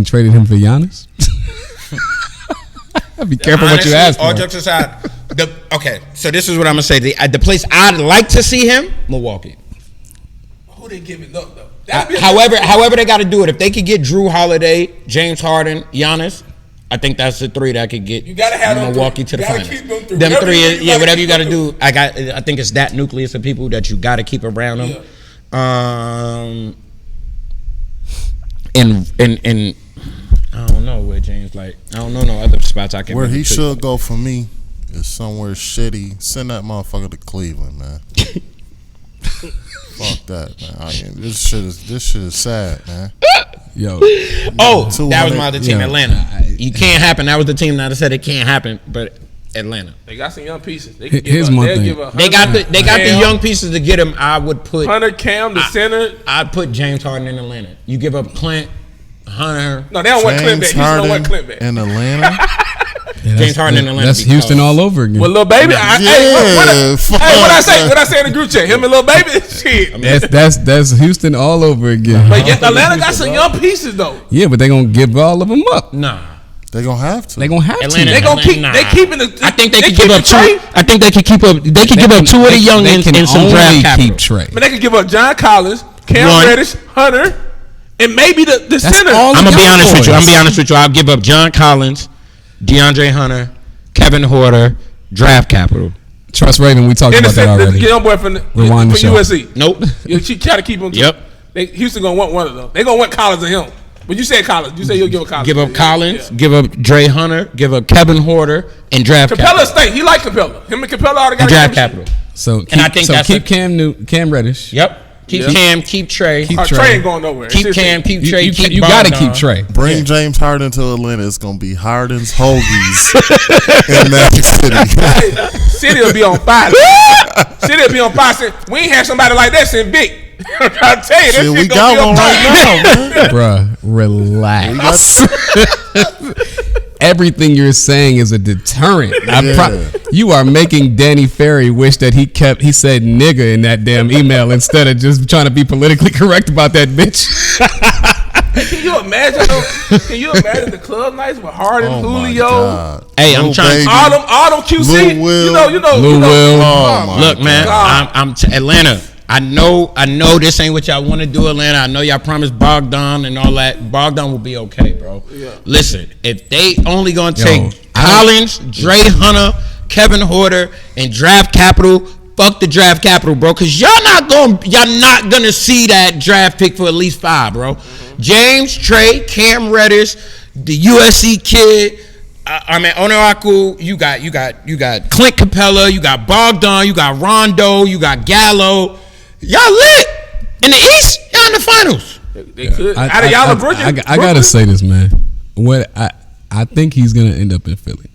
traded him for Giannis? Be careful what you ask for. All jokes aside, so this is what I'm gonna say. The place I'd like to see him, Milwaukee. Who they giving up though? However they got to do it. If they could get Drew Holiday, James Harden, Giannis, I think that's the three that could get Milwaukee to the finals. Them three, whatever you got to do. I think it's that nucleus of people that you got to keep around them. Yeah. And I don't know where James I don't know no other spots I can. Where he should go for me is somewhere shitty. Send that motherfucker to Cleveland, man. Fuck that, man. This shit is sad, man. Yo. That was my other team, Atlanta. You can't happen. That was the team that I said it can't happen, but Atlanta. They got some young pieces. Here's my thing. They got the young pieces to get him. I would put Hunter, Cam, the center. I'd put James Harden in Atlanta. You give up Clint, Hunter. No, they don't want Clint back. Houston don't want Clint back. In Atlanta. James Harden in Atlanta. That's Houston all over again. Well, Lil Baby. What I say in the group chat? Him and Lil Baby. Shit. That's Houston all over again. But Atlanta got some young pieces though. Yeah, but they gonna give all of them up. Nah. They gonna have to. Atlanta, they gonna keep. They keeping the. I think they could give up two. I think they could keep up. They could give up two of the young and some draft capital. But they could give up John Collins, Cam Reddish, Hunter, and maybe the center. I'm gonna be honest with you. I'll give up John Collins, DeAndre Hunter, Kevin Huerter, draft capital. Trust Raven, we talked about that already. Get on boy from USC. Nope. You try to keep him. Yep. Houston gonna want one of them. They gonna want Collins and him. But you said Collins. You said you'll give up Collins. Give up Collins. Yeah. Give up Dre Hunter. Give up Kevin Huerter and draft Capella capital. Stay. He like Capella. Him and Capella already got draft capital. So keep Cam Reddish. Yep. Keep Cam, keep Trey. Trey ain't going nowhere. Keep Cam, keep Trey. You got to keep Trey. Bring James Harden to Atlanta. It's gonna be Harden's Hoagies in that city. City will be on fire. City will be on fire. We ain't had somebody like that since Vic. I'm trying to tell you, Shit, we got one right now, man. Bruh, relax. Everything you're saying is a deterrent. You are making Danny Ferry wish that he said nigga in that damn email instead of just trying to be politically correct about that bitch. Can you imagine the club nights with Harden, Julio? Hey, I'm trying. All them QC. You know. Lil Will. Look, man, I'm Atlanta. I know this ain't what y'all want to do, Atlanta. I know y'all promised Bogdan and all that. Bogdan will be okay, bro. Yeah. Listen, if they only gonna take Collins, Dre Hunter, Kevin Horter, and draft capital, fuck the draft capital, bro. Cause y'all not gonna see that draft pick for at least 5, bro. Mm-hmm. James, Trey, Cam Reddish, the USC kid. Onoaku, you got Clint Capella, you got Bogdan, you got Rondo, you got Gallo. Y'all lit in the East. Y'all in the finals. They could. I gotta say this, man. What I think he's gonna end up in Philly.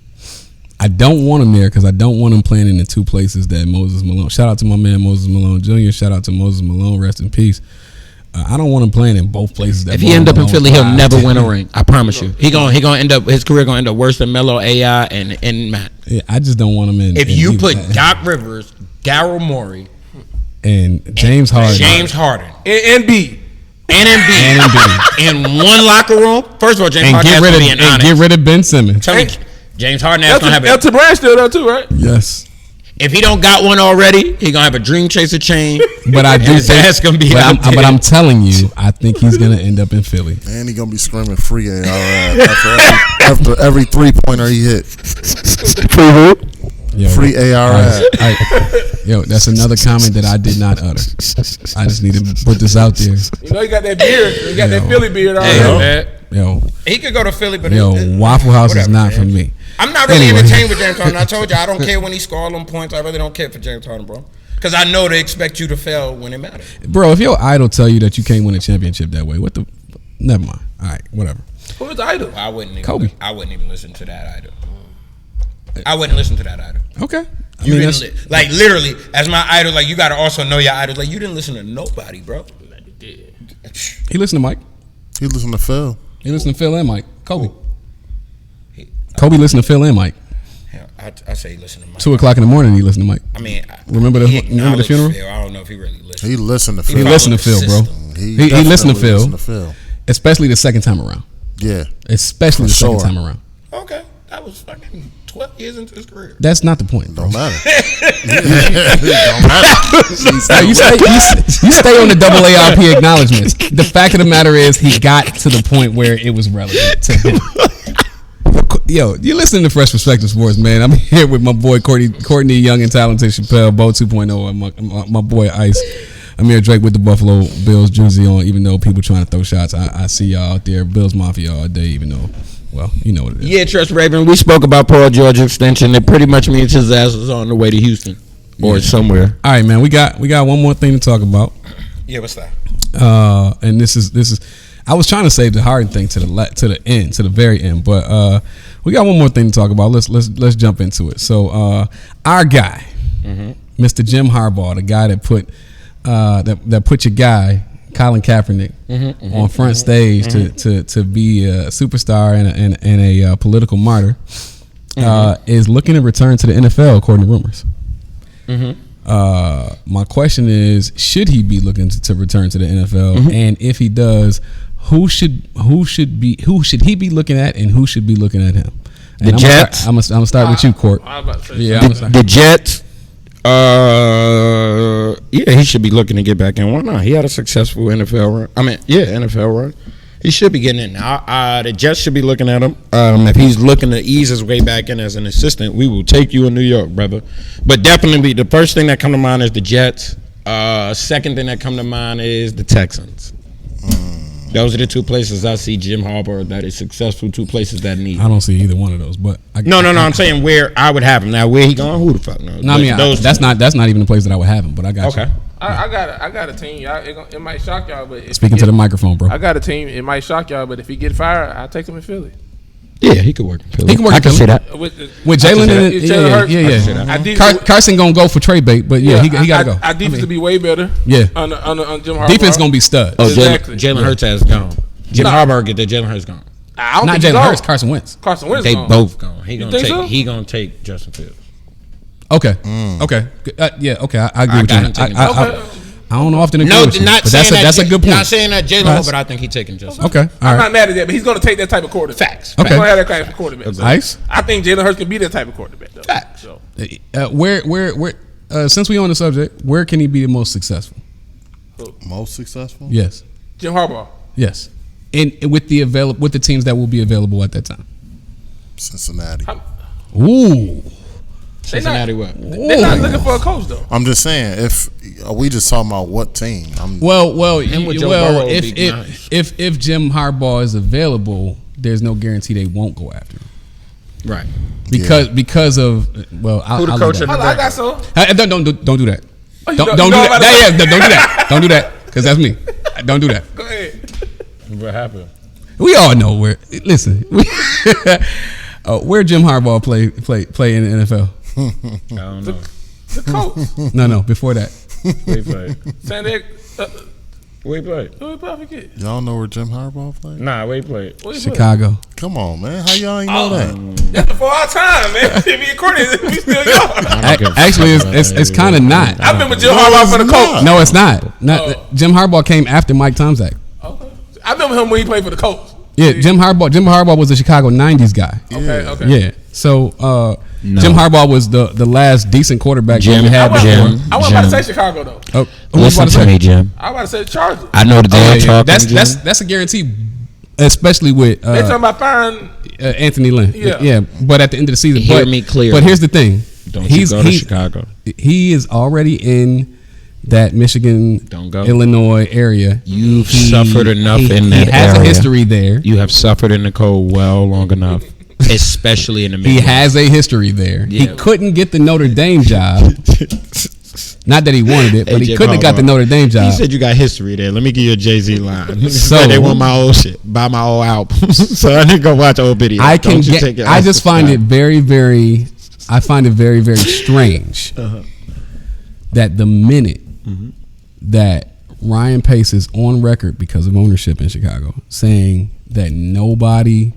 I don't want him there because I don't want him playing in the 2 places that Moses Malone. Shout out to my man Moses Malone Jr. Shout out to Moses Malone. Rest in peace. I don't want him playing in both places. If he end up in Philly, he'll never win a ring. I promise you. He gonna end up, his career gonna end up worse than Melo, AI, and Matt. Yeah, I just don't want him in. If you put Doc Rivers, Daryl Morey, and James Harden, and Embiid in one locker room. First of all, James Harden has to be an honest. Get rid of Ben Simmons. James Harden has to have it. Elton Brand still there too, right? Yes. If he don't got one already, he gonna have a Dream Chaser chain. But I do think that's gonna be. But I'm telling you, I think he's gonna end up in Philly. And he gonna be screaming free AR after every 3-pointer he hit. Free AR. Yo, that's another comment that I did not utter. I just need to put this out there. You know, you got that beard. You got that Philly beard already. Yo, he could go to Philly, but Waffle House is not for me. I'm not really entertained with James Harden. I told you I don't care when he score all them points. I really don't care for James Harden, bro. Because I know they expect you to fail when it matters. Bro, if your idol tell you that you can't win a championship that way, never mind. All right, whatever. Who's the idol? Kobe. I wouldn't even listen to that idol. I wouldn't listen to that idol. Okay. Like literally, as my idol, like you gotta also know your idols. Like you didn't listen to nobody, bro. He listened to Mike. He listened to Phil. He listened to Phil and Mike. Kobe. Kobe listened to Phil and Mike. I say he listened to Mike. 2:00 in the morning, he listened to Mike. I mean, remember the funeral? Phil. I don't know if he really listened. He listened to Phil. He listened to Phil, bro. He listened to Phil. Especially the second time around. Yeah. Especially the second time around. Okay. That was fucking 12 years into his career. That's not the point. Don't matter. Don't matter. You stay on the double ARP acknowledgments. The fact of the matter is he got to the point where it was relevant to him. Yo, you listening to Fresh Perspective Sports, man. I'm here with my boy Courtney Young and talented Chappelle, Bo 2.0, and my boy Ice. Amir Drake with the Buffalo Bills jersey on, even though people trying to throw shots. I see y'all out there, Bills Mafia all day, even though, well, you know what it is. Yeah, Trust Raven, we spoke about Paul George extension. It pretty much means his ass is on the way to Houston or somewhere. All right, man, we got one more thing to talk about. Yeah, what's that? And this is I was trying to save the Harden thing to the end, to the very end, but we got one more thing to talk about. Let's jump into it. So our guy, Mr. Jim Harbaugh, the guy that put that put your guy Colin Kaepernick on front stage to be a superstar and a political martyr, is looking to return to the NFL according to rumors. My question is, should he be looking to return to the NFL? And if he does, who should he be looking at, and who should be looking at him? And the Jets. I'm gonna start with you, Court. The Jets. Yeah, he should be looking to get back in. Why not? He had a successful NFL run. NFL run. He should be getting in. The Jets should be looking at him. If he's looking to ease his way back in as an assistant, we will take you in New York, brother. But definitely, the first thing that come to mind is the Jets. Second thing that come to mind is the Texans. Those are the two places I see Jim Harbaugh that is successful. Two places that need. I don't see either one of those, but I'm saying where I would have him. Now where he going? Who the fuck knows? No, I mean that's not even the place that I would have him. But I got you. I got a team. It might shock y'all, but Speaking to the microphone, bro. I got a team. It might shock y'all, but if he get fired, I'll take him in Philly. Yeah, he could work in Philly. He can work I in can Philly. see that. With Jalen and yeah. Carson gonna go for trade bait, but he gotta go. Our defense to be way better. Yeah, on Jim Harbaugh. Defense gonna be studs. Oh, exactly. Jalen Hurts has gone. Jim Harbaugh get there. Jalen Hurts gone. Not Jalen Hurts. Carson Wentz. They both gone. He gonna take Justin Fields. Okay. Okay. Yeah. Okay. I agree with you. I don't know often agree with you. Not but saying that's a good point. Not saying that Jalen, but I think he's taking Justin. Okay. I'm not mad at that, but he's going to take that type of quarterback. Facts. Okay. He's going to have that type of quarterback. Nice. I think Jalen Hurts can be that type of quarterback. Though. Facts. So. Where since we on the subject, where can he be the most successful? Most successful? Yes. Jim Harbaugh. Yes. And with the teams that will be available at that time. Cincinnati. Ooh. Cincinnati what? They're not looking for a coach though. I'm just saying, are we just talking about what team? If Jim Harbaugh is available, there's no guarantee they won't go after him. Right. Because of who the coach? I got so. Don't do that. Oh, don't do that. Don't do that. Don't do that. Because that's me. Don't do that. Go ahead. What happened? We all know where. Listen, where Jim Harbaugh play in the NFL. I don't know. The coach. No. Before that. Where he played? San Diego. Where he played? Who he probably get? Y'all know where Jim Harbaugh played? Nah, where he played? Chicago. Come on, man. How y'all ain't know that? That's before our time, man. If we according, we still young. Actually, it's kind of not. I remember Jim Harbaugh for the coach. No, it's not. Jim Harbaugh came after Mike Tomczak. Okay. I remember him when he played for the coach. Yeah, Jim Harbaugh was a Chicago '90s guy. Okay. Yeah. So Jim Harbaugh was the last decent quarterback we had before. I wasn't about to say Chicago though. Listen to me, Jim. I was about to say Chargers. I know that they're talking. That's a guarantee, especially with they talking about firing Anthony Lynn. Yeah. But at the end of the season, Hear me clearly. But here's the thing: Don't you go to Chicago? He is already in that Michigan, Illinois area. You've suffered enough in that area. He has a history there. You have suffered in the cold long enough, especially in the Midwest. He has a history there. Yeah. He couldn't get the Notre Dame job. Not that he wanted it, but he couldn't have got the Notre Dame job. He said you got history there. Let me give you a Jay-Z line. So they want my old shit, buy my old album. So I didn't go watch old videos. I just find it very, very. I find it very, very strange that the minute that Ryan Pace is on record because of ownership in Chicago saying that nobody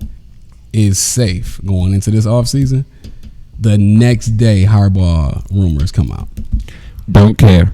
is safe going into this offseason, the next day Harbaugh rumors come out. Don't care.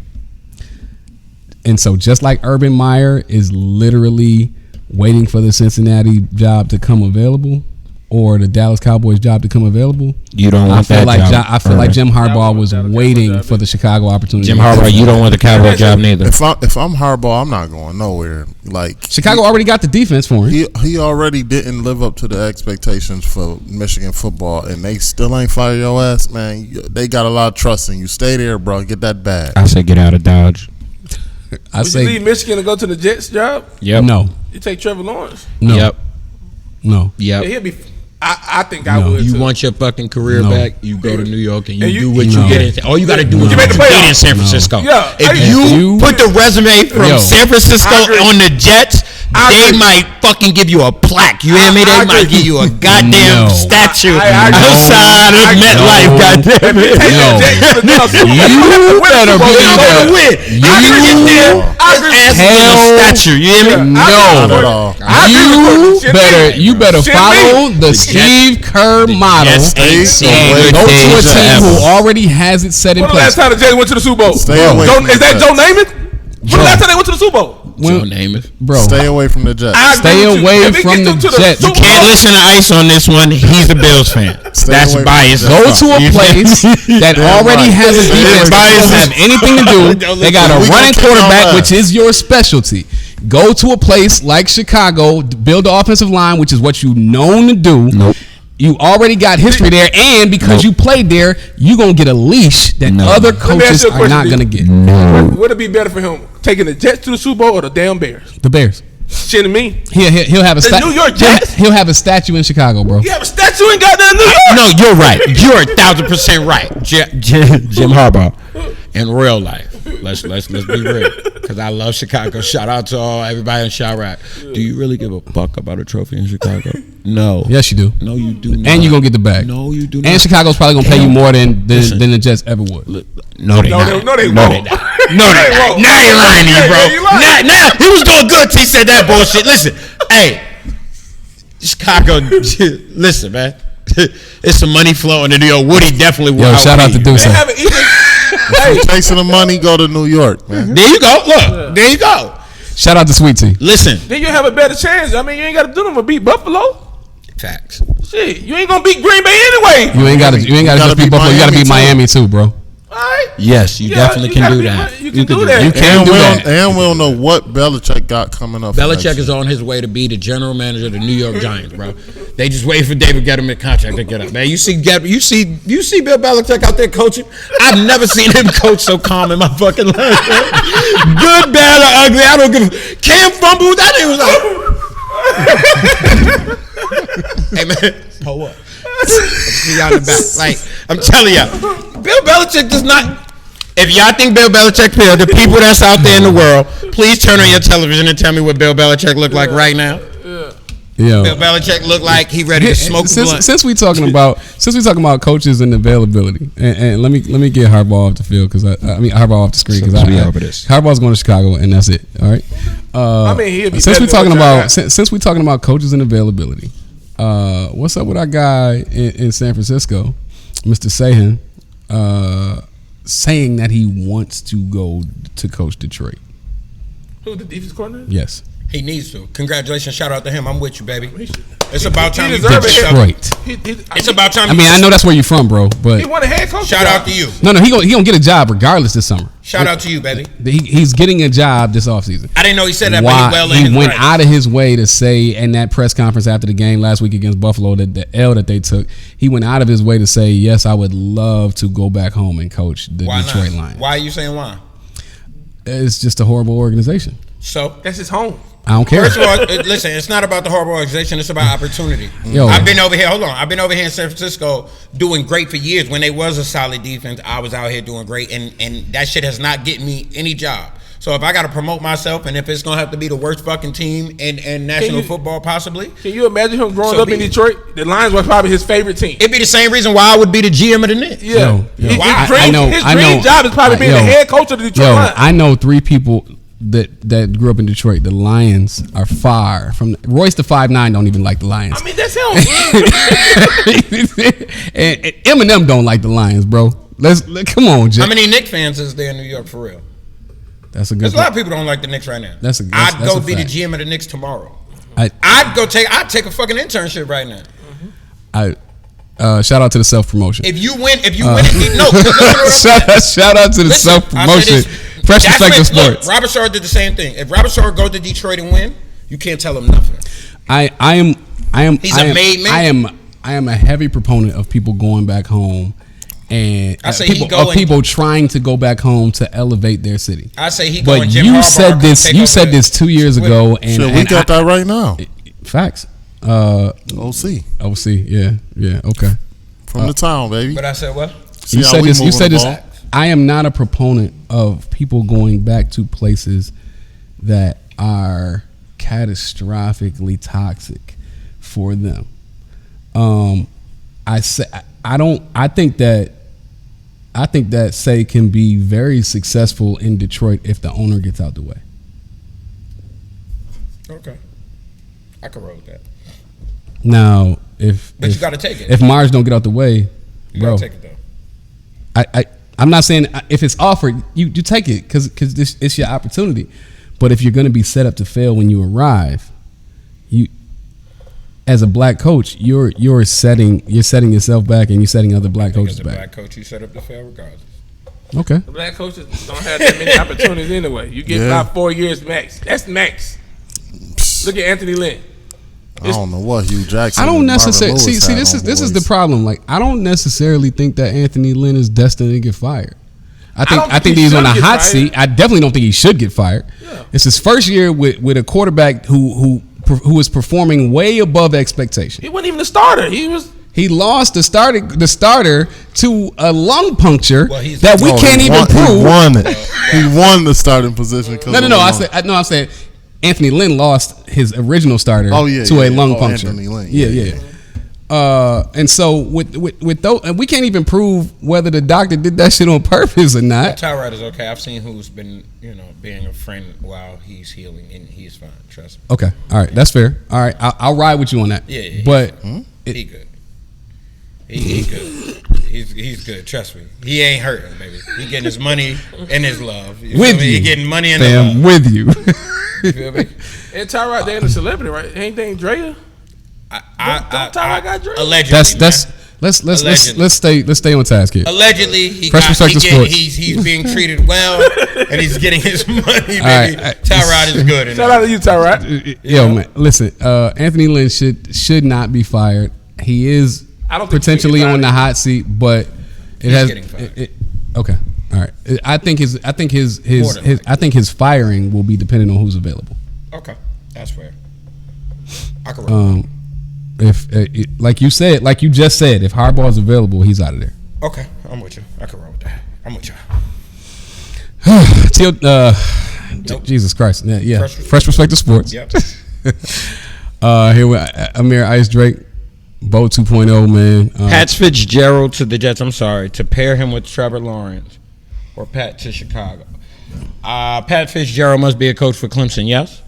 And so just like Urban Meyer is literally waiting for the Cincinnati job to come available or the Dallas Cowboys job to come available, you don't want that job. I feel like Jim Harbaugh was waiting for the Chicago opportunity. Jim Harbaugh, you don't want the Cowboy job neither. If I'm Harbaugh, I'm not going nowhere. Like Chicago already got the defense for him. He already didn't live up to the expectations for Michigan football, and they still ain't fire your ass, man. They got a lot of trust in you. Stay there, bro. Get that bag. I say get out of Dodge. Would you leave Michigan and go to the Jets job? Yep. No. You take Trevor Lawrence? No. Yep. No. Yep. Yeah, he'll be. I think I would. You too. want your fucking career back? You go to New York and you do what you get in. All you got to do is get in San Francisco. Yeah. If you put the resume from San Francisco on the Jets, they might fucking give you a plaque. You hear me? They might give you a goddamn statue outside of MetLife. Goddamn it! You better believe statue. You hear me? No. You better follow the Steve Kerr model and go to a team who already has it set in place. When the last time the Jets went to the Super Bowl? Is that Joe Namath? When the last time they went to the Super Bowl? Joe Namath. Bro. Stay away from the Jets. Stay away from the Jets. You can't listen to Ice on this one. He's a Bills fan. That's biased. Go to a place that already has a defense that doesn't have anything to do. They got a running quarterback, which is your specialty. Go to a place like Chicago, build the offensive line, which is what you known to do. Nope. You already got history there, and because you played there, you're going to get a leash that other coaches are not going to get. Would it be better for him taking the Jets to the Super Bowl or the damn Bears? The Bears. Shit to me. He'll have a New York Jets? He'll have a statue in Chicago, bro. You have a statue in goddamn New York? No, you're right. You're 1,000% right. Jim Harbaugh in real life. let's be real, because I love Chicago. Shout out to everybody in Chirac. Do you really give a fuck about a trophy in Chicago? No. Yes, you do. No, you do not. And you're gonna get the bag. No, you do not. And Chicago's probably gonna pay you more than the Jets ever would. No, they not. No, they won't. No, they won't. Now you lying to you, bro. Now he was doing good till he said that bullshit. Listen, hey, Chicago. Listen, man. It's some money flowing in New York. Woody definitely will. Yo, shout out to Deuce. Hey, chasing the money, go to New York, man. There you go. Look, there you go. Shout out to Sweet Tea. Listen, then you have a better chance. I mean, you ain't got to do them to beat Buffalo. facts. Shit, you ain't gonna beat Green Bay anyway. You ain't got to just beat Buffalo. You got to beat Miami too, bro. All right. Yes, you definitely can do that. You can do that. You can do that. And we don't know what Belichick got coming up. Belichick is on his way to be the general manager of the New York Giants, bro. They just wait for David Gettleman's contract to get up, man. You see Bill Belichick out there coaching. I've never seen him coach so calm in my fucking life, man. Good, bad, or ugly. I don't give a. Cam fumbled. That nigga was like, hey man, pull up. See y'all in the back. Like, I'm telling y'all, Bill Belichick does not. If y'all think Bill Belichick failed, the people that's out there in the world, please turn on your television and tell me what Bill Belichick look like right now. Yeah. Bill Belichick look like he ready to smoke a blunt. Since we talking about coaches and availability, and let me get Harbaugh off the field because I mean Harbaugh off the screen because Harbaugh's going to Chicago and that's it. All right. I mean, he'll be since we're talking about coaches and availability, what's up with our guy in San Francisco, Mr. Sahan, saying that he wants to go to coach Detroit? Who, the defense coordinator? Yes. He needs to. Congratulations. Shout out to him. I'm with you, baby. It's about time you Detroit. It's about time. I mean, I know that's where you're from, bro, but he won a head coach. Shout out to you. No, he gonna get a job regardless this summer. Shout out to you, baby. He's getting a job this offseason. I didn't know he said that, Why, but he went out of his way to say in that press conference after the game last week against Buffalo, that the L that they took, he went out of his way to say, yes, I would love to go back home and coach the Detroit Lions. Why are you saying why? It's just a horrible organization. So that's his home. I don't care. First of all, listen, it's not about the horrible organization. It's about opportunity. Yo, I've been over here. Hold on. I've been over here in San Francisco doing great for years. When they was a solid defense, I was out here doing great, and that shit has not getting me any job. So if I got to promote myself, and if it's gonna have to be the worst fucking team in national football, possibly. Can you imagine him growing up in Detroit? The Lions was probably his favorite team. It'd be the same reason why I would be the GM of the Knicks. Yeah, Yo, his dream job is probably being the head coach of the Detroit Lions. I know 3 people that grew up in Detroit. The Lions are far from Royce the 5'9" don't even like the Lions. I mean, that's him. and Eminem don't like the Lions, bro. Come on, Jay. How many Knicks fans is there in New York for real? That's a good. There's a lot of people don't like the Knicks right now. I'd go be the GM of the Knicks tomorrow. I'd take a fucking internship right now. Shout out to the self promotion. If you win, no. Shout out to the self promotion. Fresh Perspective Sports. Look, Robert Sharp did the same thing. If Robert Sharp go to Detroit and win, you can't tell him nothing. He's a made man. I am a heavy proponent of people going back home. And people trying to go back home to elevate their city. I say he. But you said this 2 years ago, and we got that right now. Facts. OC. Yeah. Okay. From the town, baby. But I said what? You said this. I am not a proponent of people going back to places that are catastrophically toxic for them. I think that Say can be very successful in Detroit if the owner gets out the way. Okay, I can roll with that. Now, you got to take it. If Mars don't get out the way, you got to take it though. I'm not saying if it's offered, you take it because it's your opportunity. But if you're going to be set up to fail when you arrive, as a black coach, you're setting yourself back and you're setting other black coaches back. As a black coach, you set up to fail regardless. Okay. The black coaches don't have that many opportunities anyway. You get about 4 years max. That's max. Look at Anthony Lynn. I don't know what Hugh Jackson. I don't necessarily see. This is the problem. Like, I don't necessarily think that Anthony Lynn is destined to get fired. I think he's on a hot seat. I definitely don't think he should get fired. Yeah. It's his first year with a quarterback who is performing way above expectation. He wasn't even a starter. He was He lost the starter to a lung puncture that we can't even prove. He won it. He won the starting position. No. I'm saying Anthony Lynn lost his original starter to a lung puncture. Anthony Lynn. Yeah. And so with those, and we can't even prove whether the doctor did that shit on purpose or not. Tyrod is okay. I've seen who's been, being a friend while he's healing, and he's fine. Trust me. Okay, all right, that's fair. All right, I'll ride with you on that. Yeah. But he good. He's good. He's good. Trust me. He ain't hurting, baby. He getting his money and his love. He getting money and love. With you. You feel me? And Tyrod, they ain't a celebrity, right? Ain't they Drea? Don't Tyrod got Drea? Allegedly. Let's stay on task here. Allegedly, he's being treated well, and he's getting his money, baby. Right, Tyrod is good. Shout out to you, Tyrod. Yo, man, listen. Anthony Lynn should not be fired. He is potentially on the hot seat, but he's getting fired. Okay, all right. I think his firing will be dependent on who's available. Okay, that's fair. I can roll. If like you just said, if Harbaugh is available, he's out of there. Okay, I'm with you. I can roll with that. I'm with you. Nope. Jesus Christ. Yeah. Fresh Perspective Sports. Yep. Here with Amir Ice Drake, Bo 2.0, man. Pat Fitzgerald to the Jets. I'm sorry, to pair him with Trevor Lawrence or Pat to Chicago. Pat Fitzgerald must be a coach for Clemson. Yes.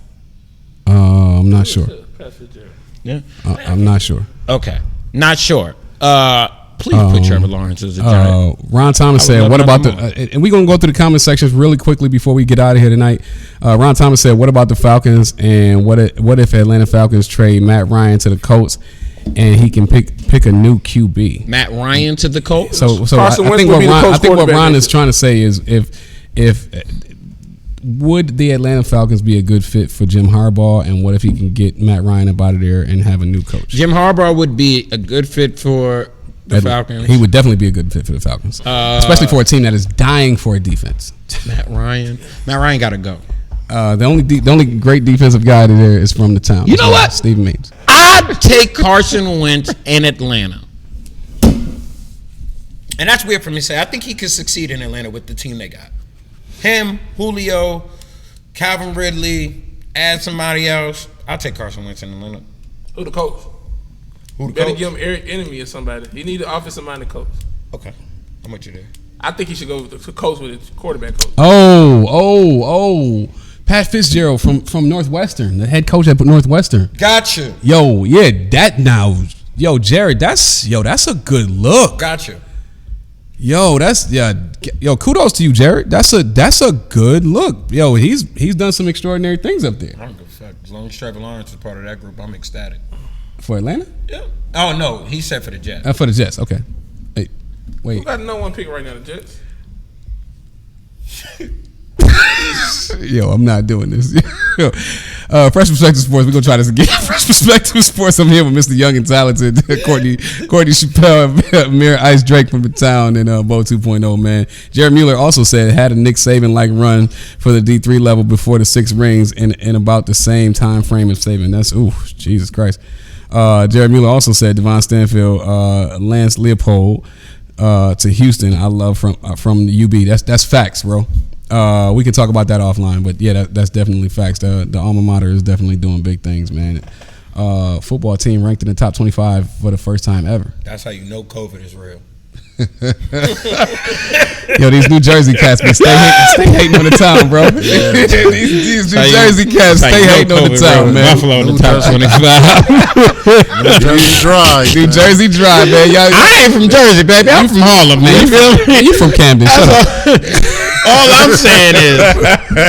I'm not sure. Pat Fitzgerald. Yeah. I'm not sure. Okay. Not sure. Please put Trevor Lawrence as a giant. Ron Thomas said, what about and we're going to go through the comment sections really quickly before we get out of here tonight. Ron Thomas said, what about the Falcons, and what if Atlanta Falcons trade Matt Ryan to the Colts and he can pick a new QB? Matt Ryan to the Colts? So I think what Ron is trying to say is if would the Atlanta Falcons be a good fit for Jim Harbaugh, and what if he can get Matt Ryan up out of there and have a new coach? Jim Harbaugh would be a good fit for the Falcons. He would definitely be a good fit for the Falcons, especially for a team that is dying for a defense. Matt Ryan got to go. The only great defensive guy there is from the town. You know what? Stephen Means. I'd take Carson Wentz in Atlanta. And that's weird for me to say. I think he could succeed in Atlanta with the team they got. Him, Julio, Calvin Ridley, add somebody else. I'll take Carson Wentz in Atlanta. Who the coach? Better give him Eric Enemy or somebody. He need an offensive-minded coach. Okay. I'm with you there. I think he should go with the coach with his quarterback coach. Oh. Pat Fitzgerald from Northwestern, the head coach at Northwestern. Gotcha. Yo, Jared, that's a good look. Gotcha. Yo, kudos to you, Jared. That's a good look. Yo, he's done some extraordinary things up there. I don't give a fuck. As long as Trevor Lawrence is part of that group, I'm ecstatic. For Atlanta? Yeah. Oh no, he said for the Jets. For the Jets, okay. Hey, wait. Who got no one pick right now, the Jets? Yo, I'm not doing this. Fresh Perspective Sports. We're gonna try this again. Fresh Perspective Sports. I'm here with Mr. Young and Talented, Courtney Chappelle, Amir Ice Drake from the town, and Bo 2.0, man. Jared Mueller also said had a Nick Saban like run for the D3 level before the 6 rings in about the same time frame as Saban. That's Jesus Christ. Jared Mueller also said Devon Stanfield, Lance Leopold to Houston. I love from the UB. That's facts, bro. We can talk about that offline, but yeah, that's definitely facts. The alma mater is definitely doing big things, man. Football team ranked in the top 25 for the first time ever. That's how you know COVID is real. Yo, these New Jersey cats be stay hating on the town, bro. Yeah. these New Jersey cats stay hating on the town, man. Buffalo in the top 25. New Jersey dry. New Jersey dry, man. I ain't from Jersey, baby. I'm from Harlem, man. You feel me? You from Camden? Shut up. All I'm saying is,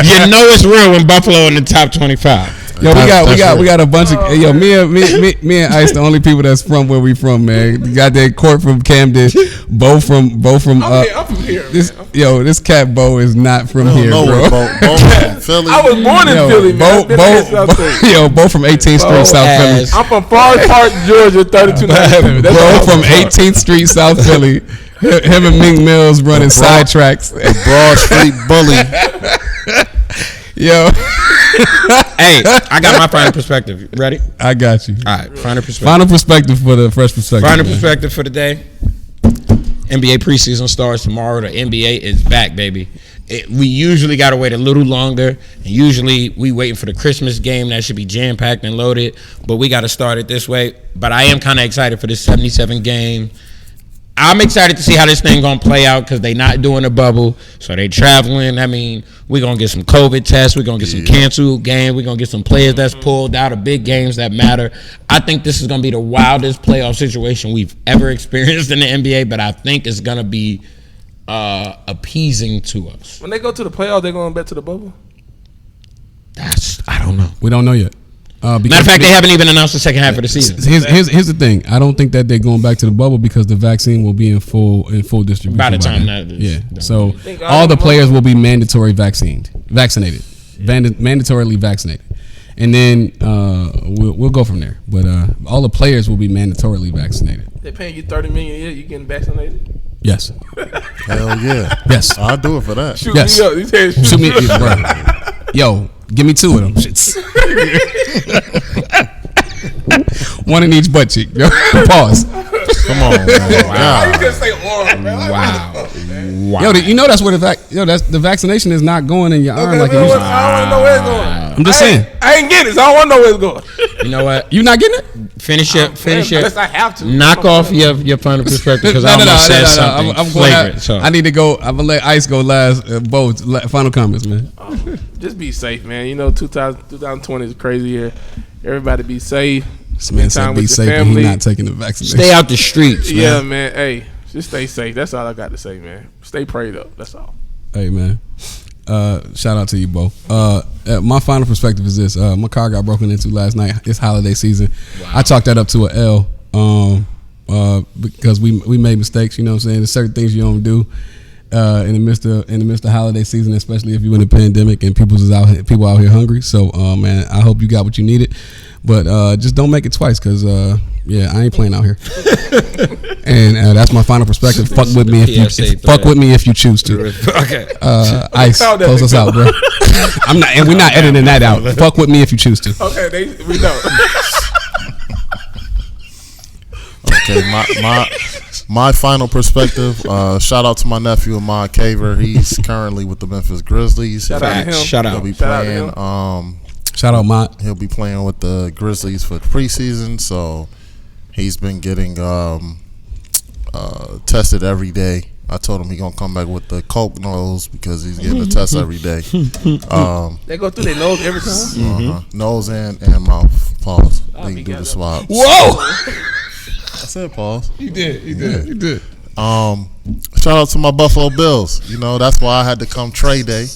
you know it's real when Buffalo in the top 25. Yo, we got a bunch of me and Ice, the only people that's from where we from, man. We got that Court from Camden, Bo from. I'm from here. This cat Bo is not from here, bro. Bo from Philly. I was born in Philly, man. Bo from 18th Street, South Philly. I'm from Forest Park, Georgia, 3297. Bro from 18th Street, South Philly. Him and Mink Mills running side tracks. The Broad Street Bully. Yo. Hey, I got my final perspective. Ready? I got you. All right, final perspective. Final perspective for the fresh perspective. Final perspective for the day. NBA preseason starts tomorrow. The NBA is back, baby. We usually got to wait a little longer. And usually we waiting for the Christmas game that should be jam-packed and loaded. But we got to start it this way. But I am kind of excited for this 77 game. I'm excited to see how this thing going to play out because they not doing a bubble. So they traveling. I mean, we're going to get some COVID tests. We're going to get some canceled games. We're going to get some players that's pulled out of big games that matter. I think this is going to be the wildest playoff situation we've ever experienced in the NBA, but I think it's going to be appeasing to us. When they go to the playoffs, they're going back to the bubble? I don't know. We don't know yet. Matter of fact, they haven't even announced the second half of the season. Here's the thing. I don't think that they're going back to the bubble because the vaccine will be in full distribution by the time then. that is. Yeah. So all the players will be mandatorily vaccinated, mandatorily vaccinated, and then we'll go from there. But all the players will be mandatorily vaccinated. They're paying you $30 million a year. You getting vaccinated? Yes. Hell yeah. Yes. I'll do it for that. Shoot me up. He said, Shoot me, bro. Yo, give me 2 of them shits. One in each butt cheek. Yo. Pause. Come on, man. Wow. You just say arm, man. Wow. Yo, you know that's where the vaccination is not going in your arm like it used to. I don't want to know where it's going. I'm just saying. I ain't getting it, so I don't want to know where it's going. You know what? You not getting it? Finish it. Unless I have to. Knock off your final perspective because I almost said something flagrant. I need to go. I'm gonna let Ice go last. Both final comments, man. Just be safe, man. You know, 2020 is a crazy year. Everybody be safe. This man said be safe and he's not taking the vaccination. Stay out the streets, man. Yeah, man. Hey, just stay safe. That's all I got to say, man. Stay prayed up. That's all. Hey, man. Shout out to you, Bo. My final perspective is this. My car got broken into last night. It's holiday season. Wow. I chalked that up to an L because we made mistakes. You know what I'm saying? There's certain things you don't do in the midst of holiday season, especially if you're in a pandemic and people out here hungry. So, man, I hope you got what you needed. But just don't make it twice because, I ain't playing out here. And that's my final perspective. Fuck with me if you choose to. Okay. Ice, close us out, bro. We're not editing that out. Fuck with me if you choose to. Okay, we know. Okay, my final perspective. Shout out to my nephew Ahmad Caver. He's currently with the Memphis Grizzlies. Shout out to him. Shout out. He'll be playing. Shout out, Mott. He'll be playing with the Grizzlies for the preseason, so he's been getting tested every day. I told him he's gonna come back with the Coke nose because he's getting a test every day. They go through their nose every time. Mm-hmm. Nose and mouth. Pause. They can do the swabs. Whoa! I said pause. You did. Shout out to my Buffalo Bills. You know that's why I had to come trade day.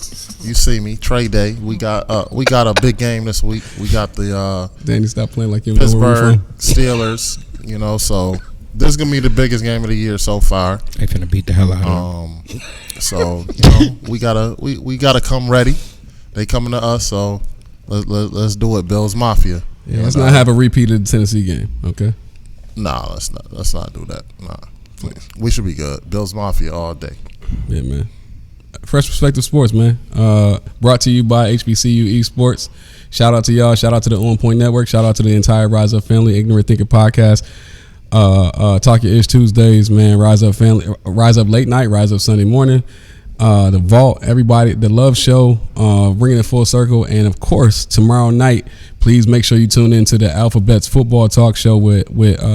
You see me trade day. We got a big game this week. We got the Danny, stop playing like you Pittsburgh Steelers. You know, so this is gonna be the biggest game of the year so far. They finna beat the hell out of them. So you know we gotta come ready. They coming to us, so let's do it, Bills Mafia. Yeah, let's not have a repeat of the Tennessee game, okay? Nah, let's not do that. Nah, please. We should be good. Bills Mafia all day. Yeah, man. Fresh Perspective Sports, man. Brought to you by HBCU Esports. Shout out to y'all. Shout out to the On Point Network. Shout out to the entire Rise Up family, Ignorant Thinker Podcast. Talk Your Ish Tuesdays, man. Rise Up family. Rise Up late night. Rise Up Sunday morning. The Vault, everybody. The Love Show, bringing it full circle. And, of course, tomorrow night, please make sure you tune into the Alphabets football talk show with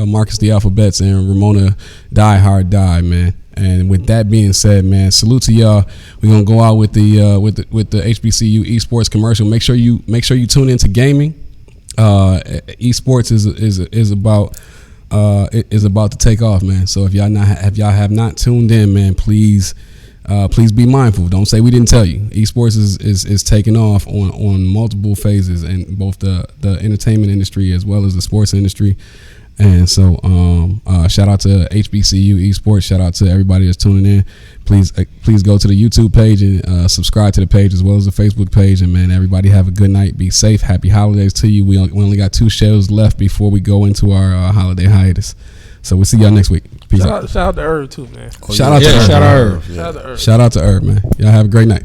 Marcus the Alphabets and Ramona Die Hard Die, man. And with that being said, man, salute to y'all. We're gonna go out with the HBCU Esports commercial. Make sure you tune into gaming. Esports is about to take off, man. So if y'all have not tuned in, man, please be mindful. Don't say we didn't tell you. Esports is taking off on multiple phases in both the entertainment industry as well as the sports industry. And so, shout out to HBCU Esports. Shout out to everybody that's tuning in. Please go to the YouTube page and subscribe to the page as well as the Facebook page. And man, everybody have a good night. Be safe. Happy holidays to you. We only got 2 shows left before we go into our holiday hiatus. So we'll see y'all next week. Peace out. Shout out to Herb too, man. Shout out to Herb. Shout out to Herb. Shout out to Herb. Shout out to Herb, man. Y'all have a great night.